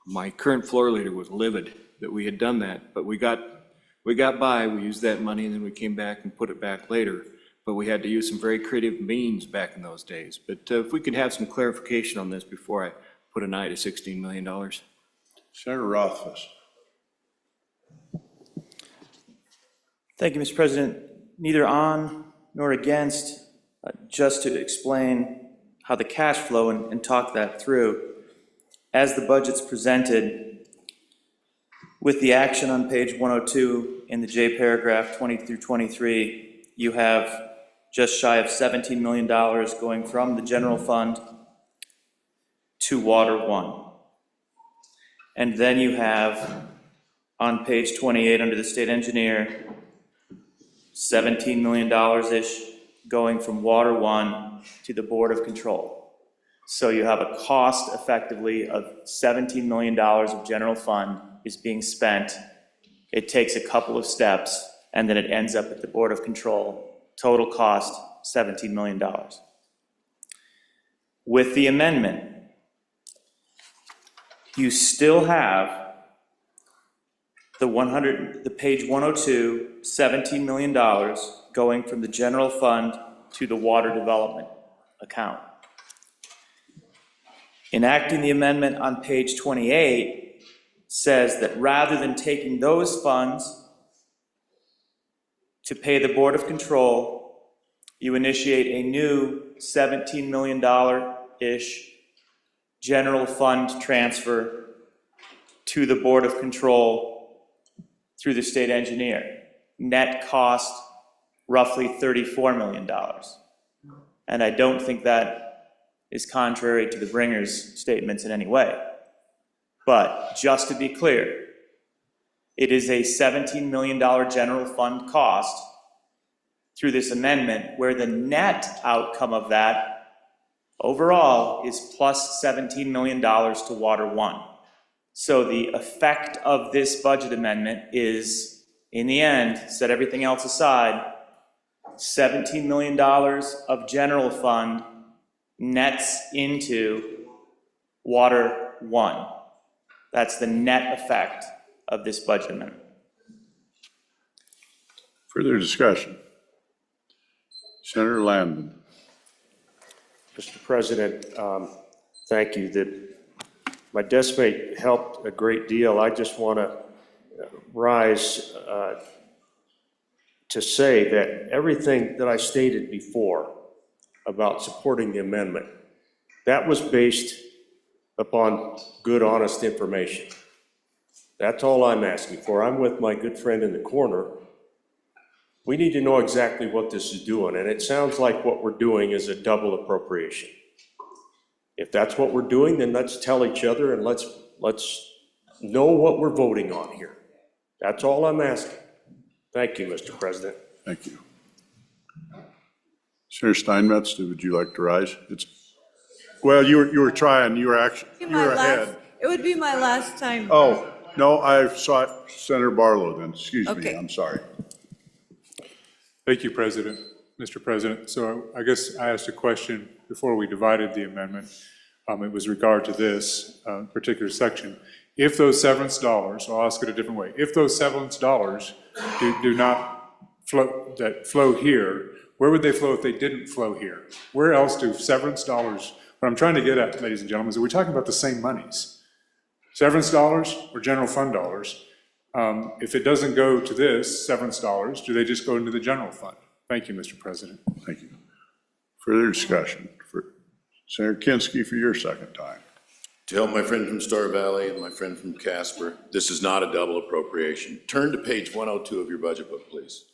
my current floor leader was livid that we had done that, but we got by, we used that money, and then we came back and put it back later. But we had to use some very creative means back in those days. But if we could have some clarification on this before I put an eye to $16 million. Senator Rothfuss. Thank you, Mr. President. Neither on nor against, just to explain how the cash flow and talk that through. As the budget's presented, with the action on page 102 in the J paragraph 20 through 23, you have just shy of $17 million going from the general fund to Water One. And then you have, on page 28 under the state engineer, $17 million-ish going from Water One to the Board of Control. So you have a cost effectively of $17 million of general fund is being spent. It takes a couple of steps, and then it ends up at the Board of Control. Total cost, $17 million. With the amendment, you still have the page 102, $17 million going from the general fund to the water development account. Enacting the amendment on page 28 says that rather than taking those funds to pay the Board of Control, you initiate a new $17 million-ish general fund transfer to the Board of Control through the state engineer. Net cost, roughly $34 million. And I don't think that is contrary to the bringer's statements in any way. But just to be clear, it is a $17 million general fund cost through this amendment, where the net outcome of that overall is plus $17 million to Water One. So the effect of this budget amendment is, in the end, set everything else aside, $17 million of general fund nets into Water One. That's the net effect of this budget amendment. Further discussion. Senator Landon. Mr. President, thank you. My deskmate helped a great deal. I just want to rise to say that everything that I stated before about supporting the amendment, that was based upon good, honest information. That's all I'm asking for. I'm with my good friend in the corner. We need to know exactly what this is doing, and it sounds like what we're doing is a double appropriation. If that's what we're doing, then let's tell each other and let's know what we're voting on here. That's all I'm asking. Thank you, Mr. President. Thank you. Senator Steinmetz, would you like to rise? Well, you were trying, you were ahead. It would be my last time. Oh, No, I saw Senator Barlow then, excuse me, Okay. I'm sorry. Thank you, President, Mr. President. So I guess I asked a question before we divided the amendment. It was regard to this particular section. If those severance dollars, I'll ask it a different way, if those severance dollars do not flow here, where would they flow if they didn't flow here? Where else do severance dollars, what I'm trying to get at, ladies and gentlemen, is that we're talking about the same monies. Severance dollars or general fund dollars. If it doesn't go to this, severance dollars, do they just go into the general fund? Thank you, Mr. President. Thank you. Further discussion for Senator Kinski for your second time. To help my friend from Star Valley and my friend from Casper, this is not a double appropriation. Turn to page 102 of your budget book, please.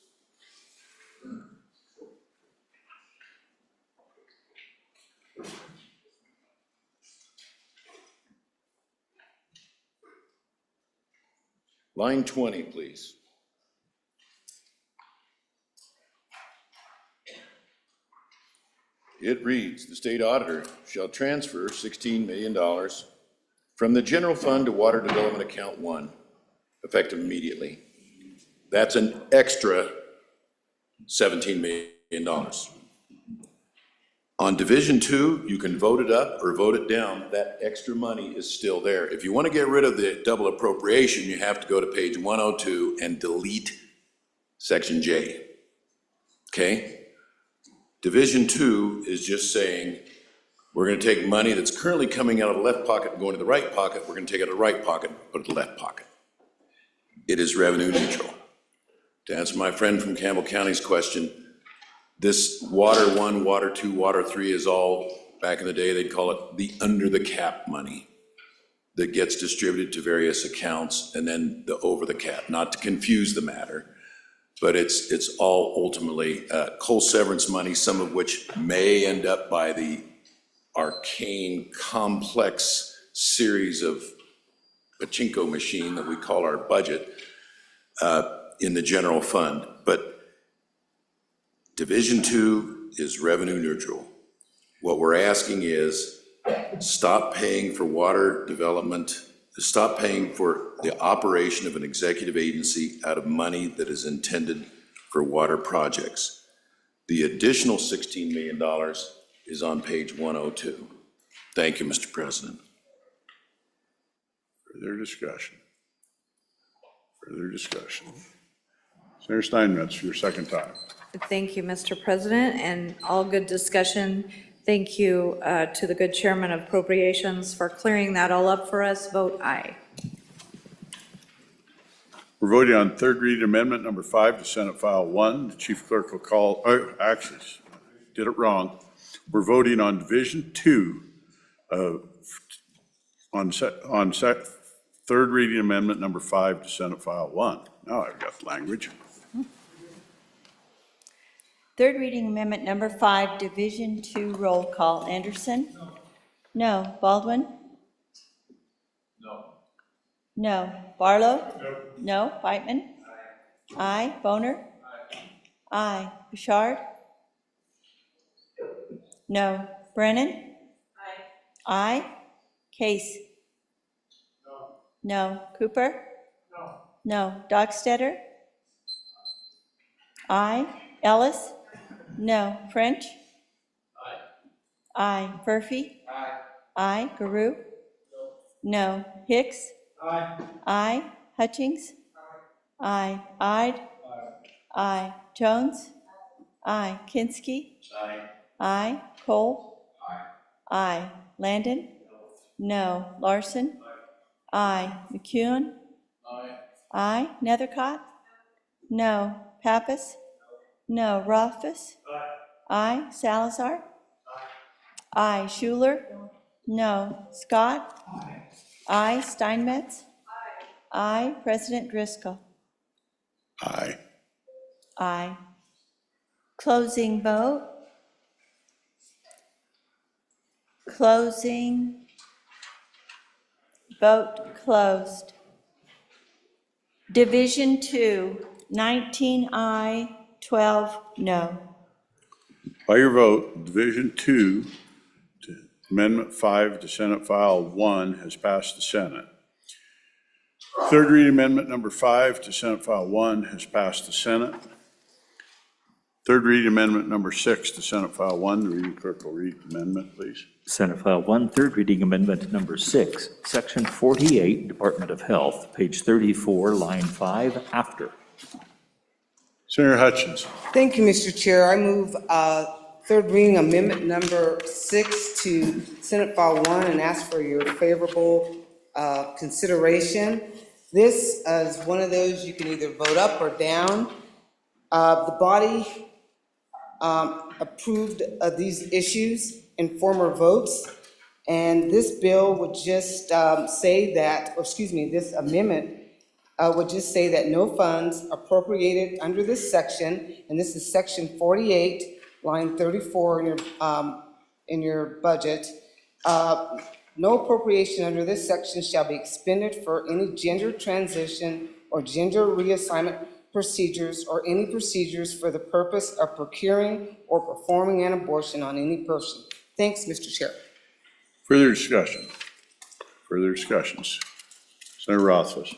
Line 20, please. It reads, the state auditor shall transfer $16 million from the general fund to Water Development Account 1, effective immediately. That's an extra $17 million. On Division 2, you can vote it up or vote it down. That extra money is still there. If you want to get rid of the double appropriation, you have to go to page 102 and delete Section J. Okay? Division 2 is just saying, we're going to take money that's currently coming out of the left pocket and going to the right pocket. We're going to take it out of the right pocket and put it in the left pocket. It is revenue neutral. To answer my friend from Campbell County's question, this Water 1, Water 2, Water 3 is all, back in the day, they'd call it the under the cap money that gets distributed to various accounts, and then the over the cap, not to confuse the matter. But it's all ultimately coal severance money, some of which may end up by the arcane, complex series of pachinko machine that we call our budget in the general fund. But Division 2 is revenue neutral. What we're asking is stop paying for water development, stop paying for the operation of an executive agency out of money that is intended for water projects. The additional $16 million is on page 102. Thank you, Mr. President. Further discussion. Further discussion. Senator Steinmetz, your second time. Thank you, Mr. President, and all good discussion. Thank you to the good chairman of appropriations for clearing that all up for us. Vote aye. We're voting on third reading amendment number 5 to Senate File 1. The chief clerk will call, actually, did it wrong. We're voting on Division 2 on third reading amendment number 5 to Senate File 1. Now I've got the language. Third reading amendment number 5, Division 2, roll call. Anderson? No. Baldwin? No. Barlow? No. Whitman? Aye. Boner? Aye. Bouchard? No. Brennan? Aye. Case? No. Cooper? No. Dockstetter? Aye. Ellis? No. French? Aye. Murphy? Aye. Garou? No. Hicks? Aye. Hutchings? Aye. Ide? Aye. Jones? Aye. Kinski? Aye. Cole? Aye. Landon? No. Larson? Aye. McEwen? Aye. Nethercott? No. Pappas? No. Rothfuss? Aye. Salazar? Aye. Schuler? No. Scott? Aye. Steinmetz? Aye. President Driscoll? Aye. Aye. Closing vote. Closing. Vote closed. Division 2, 19 aye, 12 no. By your vote, Division 2 to Amendment 5 to Senate File 1 has passed the Senate. Third reading amendment number 5 to Senate File 1 has passed the Senate. Third reading amendment number 6 to Senate File 1. The reading clerk will read the amendment, please. Senate File 1, third reading amendment number 6, Section 48, Department of Health, page 34, line 5, after. Senator Hutchins. Thank you, Mr. Chair. I move third reading amendment number 6 to Senate File 1 and ask for your favorable consideration. This is one of those you can either vote up or down. The body approved these issues in former votes, and this bill would just say that, or excuse me, this amendment would just say that no funds appropriated under this section, and this is section 48, line 34 in your budget. No appropriation under this section shall be expended for any gender transition or gender reassignment procedures or any procedures for the purpose of procuring or performing an abortion on any person. Thanks, Mr. Chair. Further discussion? Further discussions? Senator Rothfuss.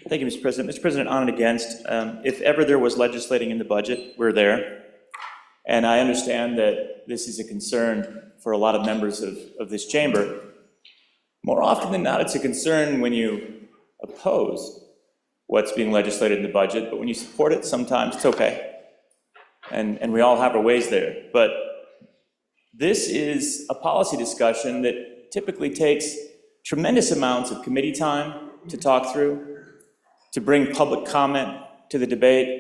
Thank you, Mr. President. Mr. President, on and against, if ever there was legislating in the budget, we're there. And I understand that this is a concern for a lot of members of this chamber. More often than not, it's a concern when you oppose what's being legislated in the budget, but when you support it, sometimes it's okay. And we all have our ways there. But this is a policy discussion that typically takes tremendous amounts of committee time to talk through, to bring public comment to the debate,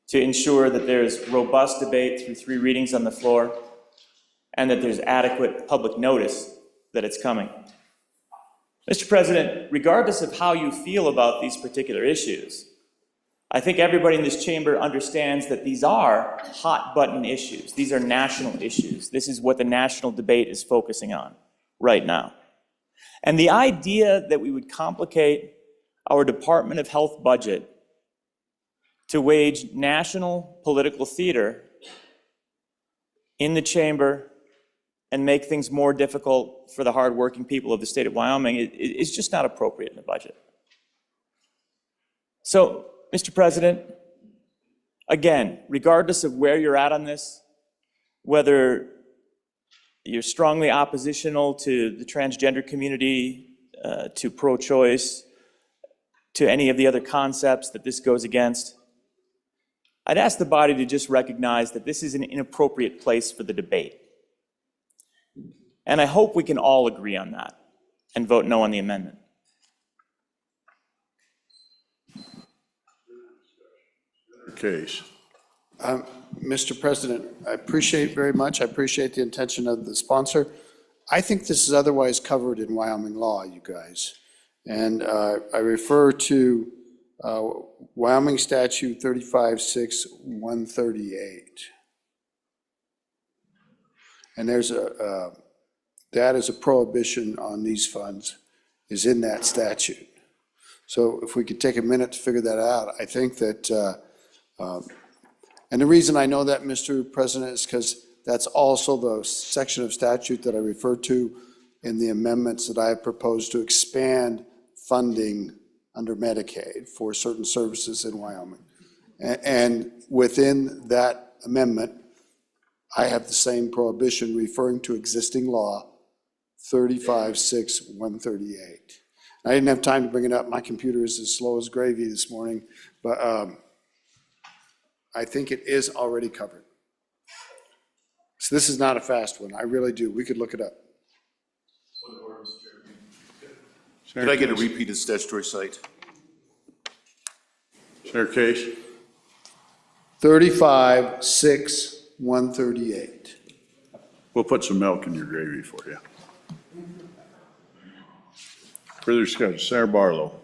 to ensure that there's robust debate through 3 readings on the floor, and that there's adequate public notice that it's coming. Mr. President, regardless of how you feel about these particular issues, I think everybody in this chamber understands that these are hot-button issues. These are national issues. This is what the national debate is focusing on right now. And the idea that we would complicate our Department of Health budget to wage national political theater in the chamber and make things more difficult for the hardworking people of the state of Wyoming is just not appropriate in the budget. So, Mr. President, again, regardless of where you're at on this, whether you're strongly oppositional to the transgender community, to pro-choice, to any of the other concepts that this goes against, I'd ask the body to just recognize that this is an inappropriate place for the debate. And I hope we can all agree on that and vote no on the amendment. Case. Mr. President, I appreciate very much, I appreciate the intention of the sponsor. I think this is otherwise covered in Wyoming law, you guys. And I refer to Wyoming Statute 35-6-138. And there's that is a prohibition on these funds is in that statute. So if we could take a minute to figure that out, I think that, and the reason I know that, Mr. President, is because that's also the section of statute that I refer to in the amendments that I have proposed to expand funding under Medicaid for certain services in Wyoming. And within that amendment, I have the same prohibition referring to existing law, 35-6-138. I didn't have time to bring it up. My computer is as slow as gravy this morning, but I think it is already covered. So this is not a fast one. I really do. We could look it up. Could I get a repeat of the statutory site? Senator Case. 35-6-138. We'll put some milk in your gravy for you. Further discussion, Senator Barlow.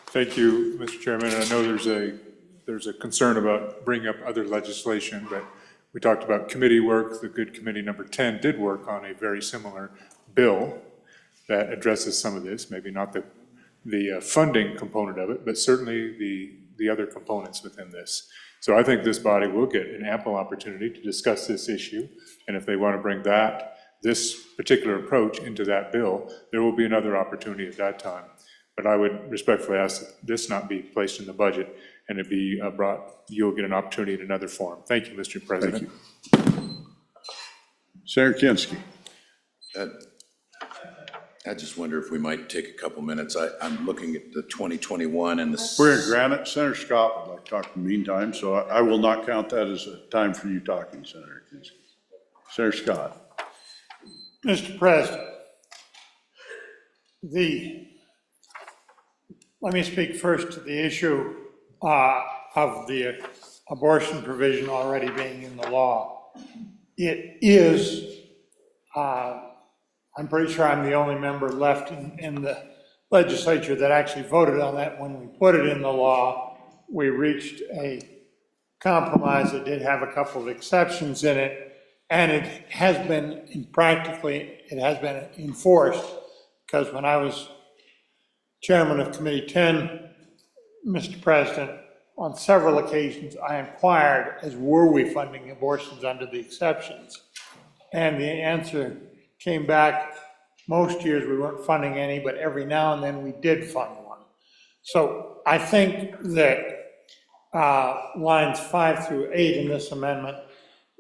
Thank you, Mr. Chairman. I know there's a concern about bringing up other legislation, but we talked about committee work. The good committee number 10 did work on a very similar bill that addresses some of this, maybe not the funding component of it, but certainly the other components within this. So I think this body will get an ample opportunity to discuss this issue, and if they want to bring that this particular approach into that bill, there will be another opportunity at that time. But I would respectfully ask that this not be placed in the budget and it be brought, you'll get an opportunity in another form. Thank you, Mr. President. Thank you. Senator Kinski. I just wonder if we might take a couple minutes. I'm looking at the 2021 and the. We're going to grant it. Senator Scott would like to talk in the meantime, so I will not count that as a time for you talking, Senator Kinski. Senator Scott. Mr. President, let me speak first to the issue of the abortion provision already being in the law. It is, I'm pretty sure I'm the only member left in the legislature that actually voted on that when we put it in the law. We reached a compromise that did have a couple of exceptions in it, and it has been, it has been enforced, because when I was chairman of Committee 10, Mr. President, on several occasions, I inquired as were we funding abortions under the exceptions? And the answer came back, most years we weren't funding any, but every now and then we did fund one. So I think that lines 5 through 8 in this amendment,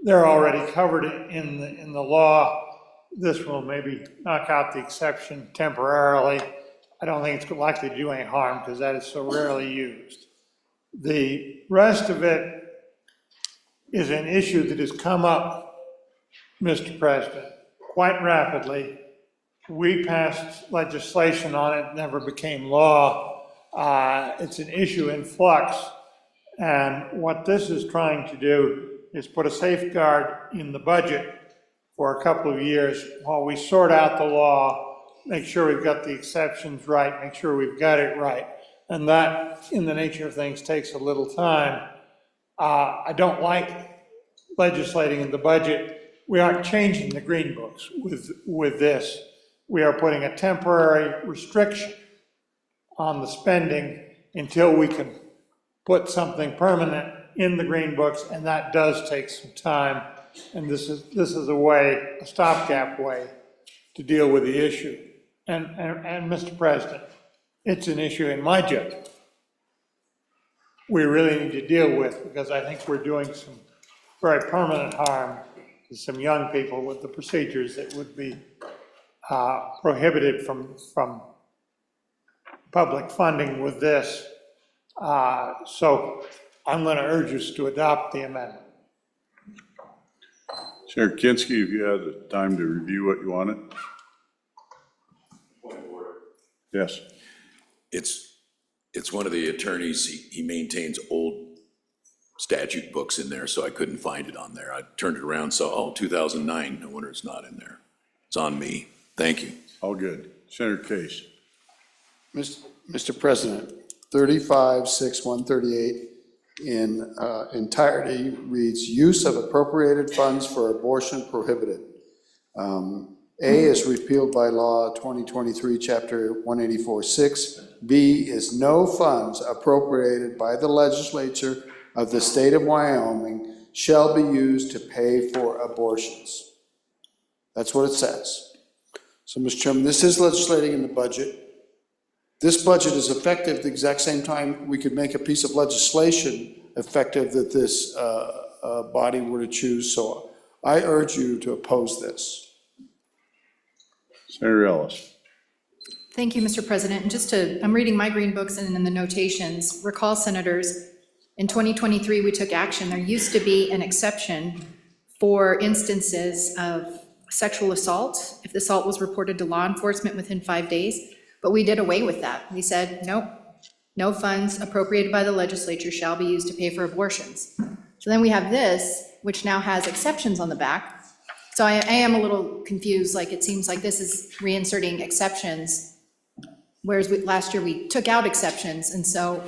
they're already covered in the law. This will maybe knock out the exception temporarily. I don't think it's likely to do any harm because that is so rarely used. The rest of it is an issue that has come up, Mr. President, quite rapidly. We passed legislation on it, never became law. It's an issue in flux. And what this is trying to do is put a safeguard in the budget for a couple of years while we sort out the law, make sure we've got the exceptions right, make sure we've got it right. And that, in the nature of things, takes a little time. I don't like legislating in the budget. We aren't changing the green books with this. We are putting a temporary restriction on the spending until we can put something permanent in the green books, and that does take some time. And this is a way, a stopgap way, to deal with the issue. And Mr. President, it's an issue in my judgment we really need to deal with, because I think we're doing some very permanent harm to some young people with the procedures that would be prohibited from public funding with this. So I'm going to urge us to adopt the amendment. Senator Kinski, if you had the time to review what you wanted. Yes. It's one of the attorneys, he maintains old statute books in there, so I couldn't find it on there. I turned it around, saw, 2009, no wonder it's not in there. It's on me. Thank you. All good. Senator Case. Mr. President, 35-6-138 in entirety reads, use of appropriated funds for abortion prohibited. A is repealed by law 2023, chapter 184-6. B is no funds appropriated by the legislature of the state of Wyoming shall be used to pay for abortions. That's what it says. So, Mr. Chairman, this is legislating in the budget. This budget is effective the exact same time we could make a piece of legislation effective that this body were to choose. So I urge you to oppose this. Senator Ellis. Thank you, Mr. President. And I'm reading my green books and in the notations, recall, senators, in 2023, we took action. There used to be an exception for instances of sexual assault, if the assault was reported to law enforcement within 5 days, but we did away with that. We said, nope, no funds appropriated by the legislature shall be used to pay for abortions. So then we have this, which now has exceptions on the back. So I am a little confused, like it seems like this is reinserting exceptions, whereas last year we took out exceptions. And so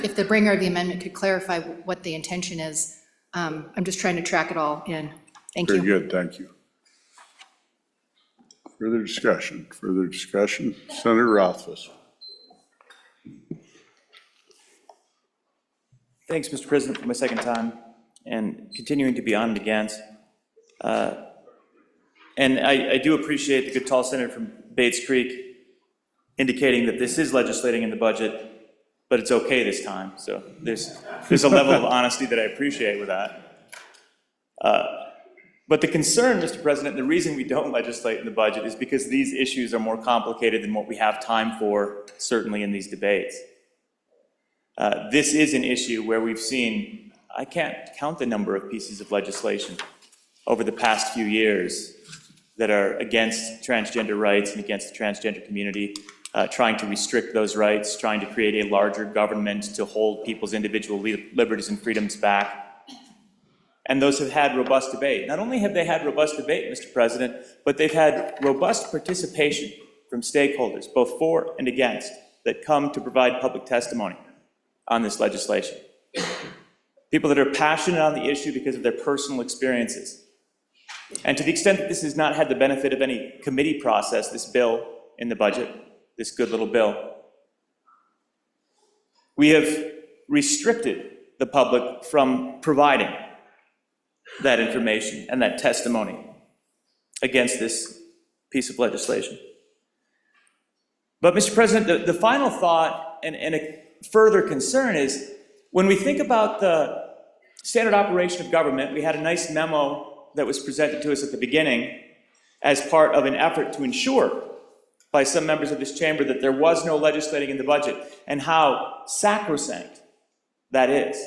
if the bringer of the amendment could clarify what the intention is, I'm just trying to track it all in. Thank you. Very good, thank you. Further discussion? Senator Rothfuss. Thanks, Mr. President, for my second time, and continuing to be on and against. And I do appreciate the good tall senator from Bates Creek indicating that this is legislating in the budget, but it's okay this time. So there's a level of honesty that I appreciate with that. But the concern, Mr. President, the reason we don't legislate in the budget is because these issues are more complicated than what we have time for, certainly in these debates. This is an issue where we've seen, I can't count the number of pieces of legislation over the past few years that are against transgender rights and against the transgender community, trying to restrict those rights, trying to create a larger government to hold people's individual liberties and freedoms back. And those have had robust debate. Not only have they had robust debate, Mr. President, but they've had robust participation from stakeholders, both for and against, that come to provide public testimony on this legislation. People that are passionate on the issue because of their personal experiences. And to the extent that this has not had the benefit of any committee process, this bill in the budget, this good little bill, we have restricted the public from providing that information and that testimony against this piece of legislation. But, Mr. President, the final thought and a further concern is when we think about the standard operation of government, we had a nice memo that was presented to us at the beginning as part of an effort to ensure by some members of this chamber that there was no legislating in the budget, and how sacrosanct that is.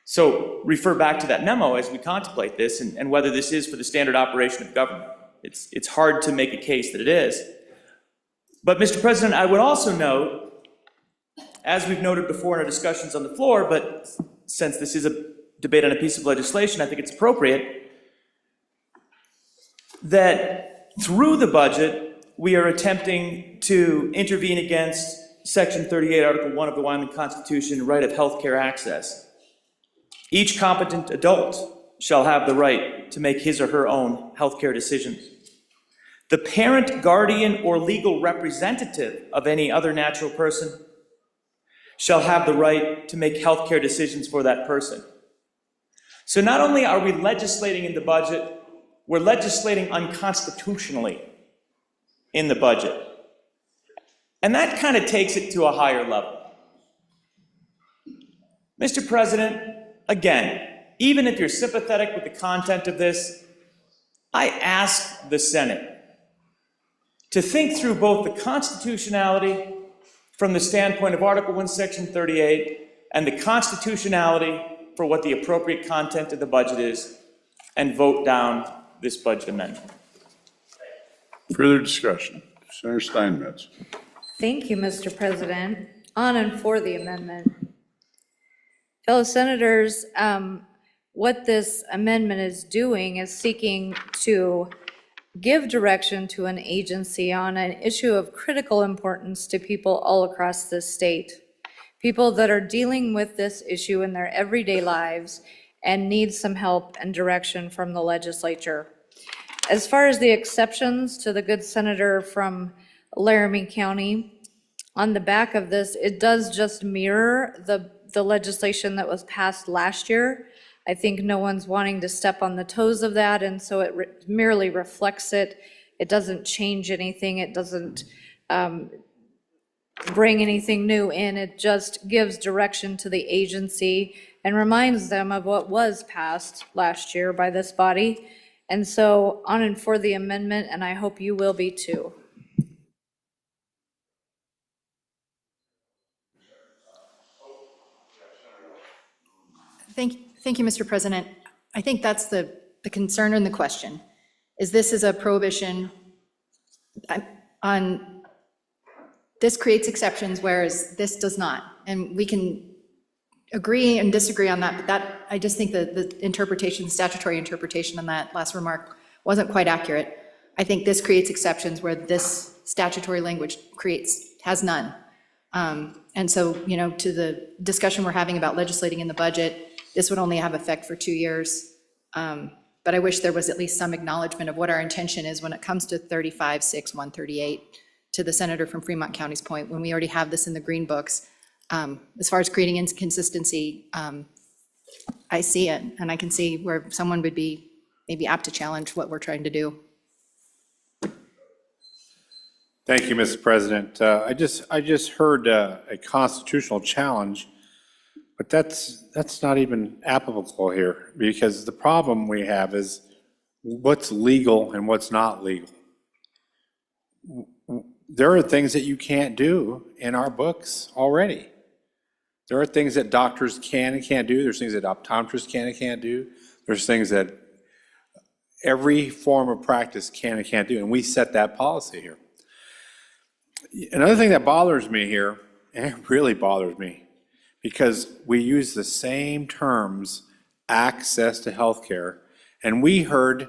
So refer back to that memo as we contemplate this and whether this is for the standard operation of government. It's hard to make a case that it is. But, Mr. President, I would also note, as we've noted before in our discussions on the floor, but since this is a debate on a piece of legislation, I think it's appropriate, that through the budget, we are attempting to intervene against Section 38, Article 1 of the Wyoming Constitution, right of healthcare access. Each competent adult shall have the right to make his or her own healthcare decisions. The parent, guardian, or legal representative of any other natural person shall have the right to make healthcare decisions for that person. So not only are we legislating in the budget, we're legislating unconstitutionally in the budget. And that kind of takes it to a higher level. Mr. President, again, even if you're sympathetic with the content of this, I ask the Senate to think through both the constitutionality from the standpoint of Article 1, Section 38, and the constitutionality for what the appropriate content of the budget is, and vote down this budget amendment. Further discussion. Senator Steinmetz. Thank you, Mr. President. On and for the amendment. Fellow senators, what this amendment is doing is seeking to give direction to an agency on an issue of critical importance to people all across this state. People that are dealing with this issue in their everyday lives and need some help and direction from the legislature. As far as the exceptions to the good senator from Laramie County, on the back of this, it does just mirror the legislation that was passed last year. I think no one's wanting to step on the toes of that, and so it merely reflects it. It doesn't change anything. It doesn't bring anything new in. It just gives direction to the agency and reminds them of what was passed last year by this body. And so on and for the amendment, and I hope you will be too. Thank you, Mr. President. I think that's the concern and the question. Is this is a prohibition on, this creates exceptions, whereas this does not. And we can agree and disagree on that, but that, I just think that the interpretation, statutory interpretation on that last remark wasn't quite accurate. I think this creates exceptions where this statutory language has none. And so, you know, to the discussion we're having about legislating in the budget, this would only have effect for 2 years. But I wish there was at least some acknowledgement of what our intention is when it comes to 35-6-138, to the senator from Fremont County's point, when we already have this in the green books. As far as creating inconsistency, I see it, and I can see where someone would be maybe opt to challenge what we're trying to do. Thank you, Mr. President. I just heard a constitutional challenge, but that's not even applicable here, because the problem we have is what's legal and what's not legal. There are things that you can't do in our books already. There are things that doctors can and can't do. There's things that optometrists can and can't do. There's things that every form of practice can and can't do, and we set that policy here. Another thing that bothers me here, and it really bothers me, because we use the same terms, access to healthcare, and we heard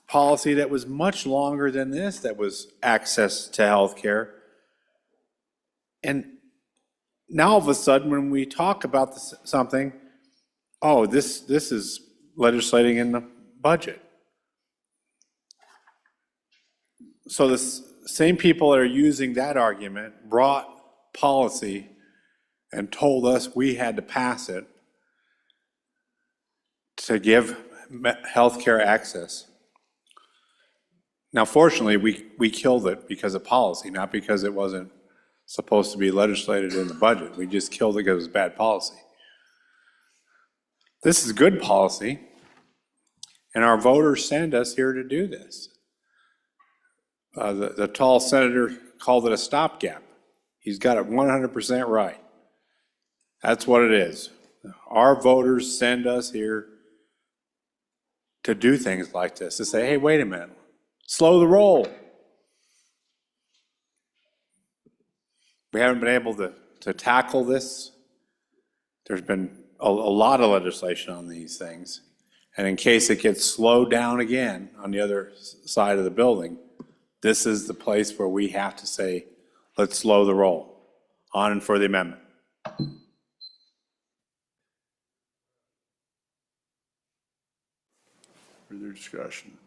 policy that was much longer than this, that was access to healthcare. And now all of a sudden, when we talk about something, oh, this is legislating in the budget. So the same people that are using that argument brought policy and told us we had to pass it to give healthcare access. Now, fortunately, we killed it because of policy, not because it wasn't supposed to be legislated in the budget. We just killed it because it was bad policy. This is good policy, and our voters send us here to do this. The tall senator called it a stopgap. He's got it 100% right. That's what it is. Our voters send us here to do things like this, to say, hey, wait a minute, slow the roll. We haven't been able to tackle this. There's been a lot of legislation on these things. And in case it gets slowed down again on the other side of the building, this is the place where we have to say, let's slow the roll. On and for the amendment. Further discussion?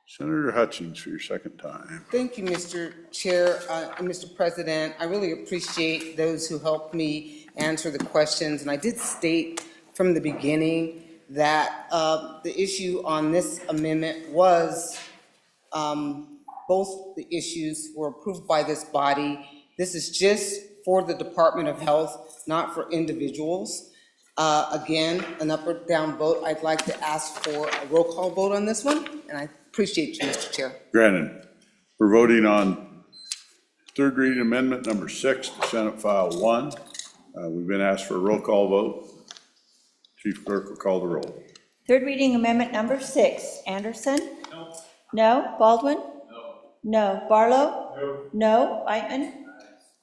Senator Hutchings for your second time. Thank you, Mr. Chair, and Mr. President. I really appreciate those who helped me answer the questions. And I did state from the beginning that the issue on this amendment was both the issues were approved by this body. This is just for the Department of Health, not for individuals. Again, an up or down vote. I'd like to ask for a roll call vote on this one, and I appreciate you, Mr. Chair. Granted. We're voting on third reading amendment number 6 to Senate File 1. We've been asked for a roll call vote. Chief Clerk will call the roll. Third reading amendment number 6, Anderson? No. No. Baldwin? No. No. Barlow? No. No. Whitman?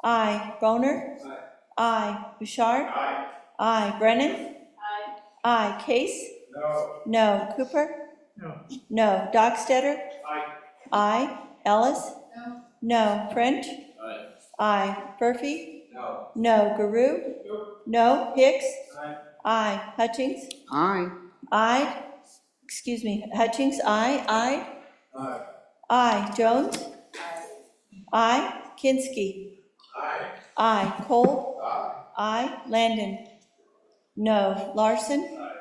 Aye. Boner? Aye. Aye. Bouchard? Aye. Aye. Brennan? Aye. Aye. Case? No. No. Cooper? No. No. Dockstetter? Aye. Aye. Ellis? No. No. French? Aye. Aye. Murphy? No. No. Garou? No. No. Hicks? Aye. Aye. Hutchings? Aye. Aye. Excuse me. Hutchings? Aye. Aye. Aye. Aye. Jones? Aye. Aye. Kinski? Aye. Aye. Cole? Aye. Aye. Landon? No. Larson? Aye.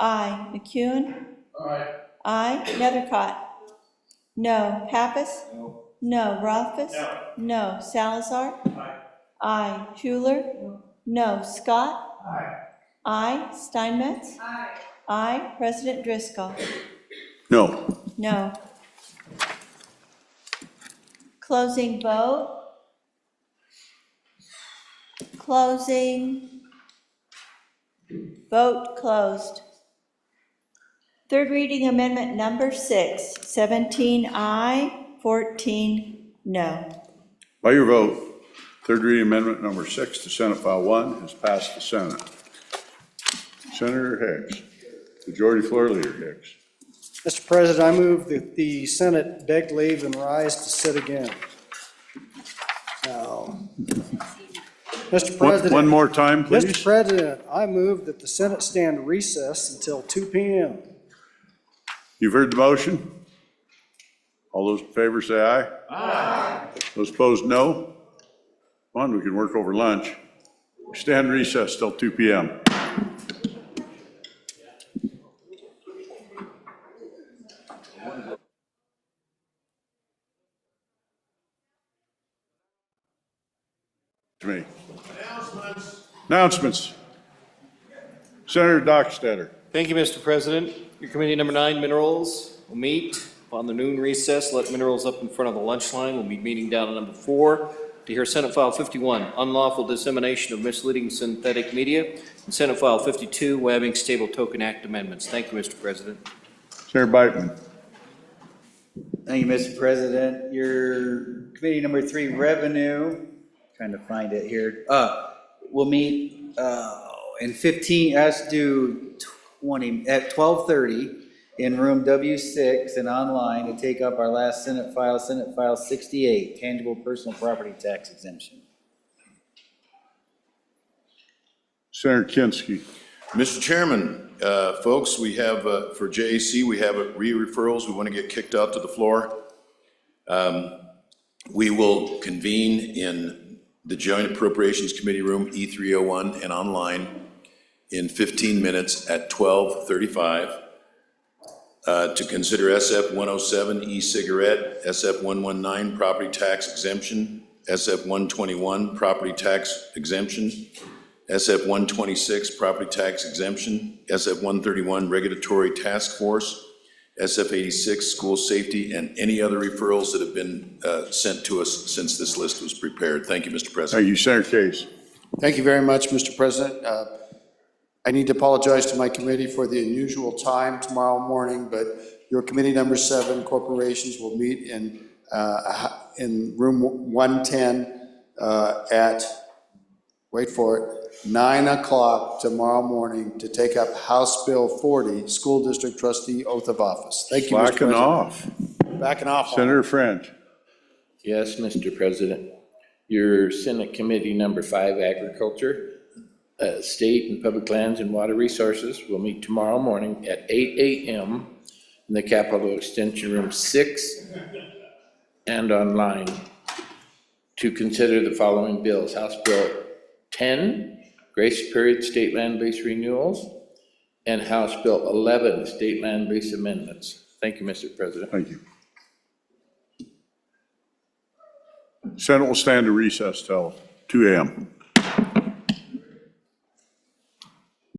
Aye. McCune? Aye. Aye. Nethercott? No. Pappas? No. No. Rothfuss? No. No. Salazar? Aye. Aye. Schuler? No. Scott? Aye. Aye. Steinmetz? Aye. Aye. President Driscoll? No. No. Closing vote. Closing. Vote closed. Third reading amendment number 6, 17 aye, 14 no. By your vote, third reading amendment number 6 to Senate File 1 has passed the Senate. Senator Hicks, Majority Floor Leader Hicks. Mr. President, I move that the Senate beg leave and rise to sit again. Now, Mr. President. One more time, please. Mr. President, I move that the Senate stand recess until 2 p.m. You've heard the motion. All those in favor say aye. Aye. Those opposed, no. Come on, we can work over lunch. Stand recess till 2 p.m. to me. Announcements. Senator Dockstader. Thank you, Mr. President. Your committee number 9, Minerals, will meet on the noon recess. Let Minerals up in front of the lunch line. We'll be meeting down at number 4 to hear Senate File 51, Unlawful Dissemination of Misleading Synthetic Media, and Senate File 52, Waiving Stable Token Act Amendments. Thank you, Mr. President. Senator Beitman. Thank you, Mr. President. Your committee number 3, Revenue, trying to find it here, will meet in 15, has to do 20, at 12:30 in room W6 and online to take up our last Senate File 68, Tangible Personal Property Tax Exemption. Senator Kinski. Mr. Chairman, folks, we have, for JAC, we have re-referrals. We want to get kicked out to the floor. We will convene in the Joint Appropriations Committee room, E301, and online in 15 minutes at 12:35 to consider SF 107 e-cigarette, SF 119 property tax exemption, SF 121 property tax exemption, SF 126 property tax exemption, SF 131 regulatory task force, SF 86 school safety, and any other referrals that have been sent to us since this list was prepared. Thank you, Mr. President. Thank you, Senator Case. Thank you very much, Mr. President. I need to apologize to my committee for the unusual time tomorrow morning, but your committee number 7, Corporations, will meet in room 110 at, wait for it, 9 o'clock tomorrow morning to take up House Bill 40, School District Trustee Oath of Office. Thank you, Mr. Backing President. off. Backing off. Senator French. Yes, Mr. President. Your Senate Committee number 5, Agriculture, State and Public Lands and Water Resources, will meet tomorrow morning at 8 a.m. in the Capitol Extension Room 6 and online to consider the following bills. House Bill 10, Grace Period State Land-Based Renewals, and House Bill 11, State Land-Based Amendments. Thank you, Mr. President. Thank you. Senate will stand to recess till 2 a.m.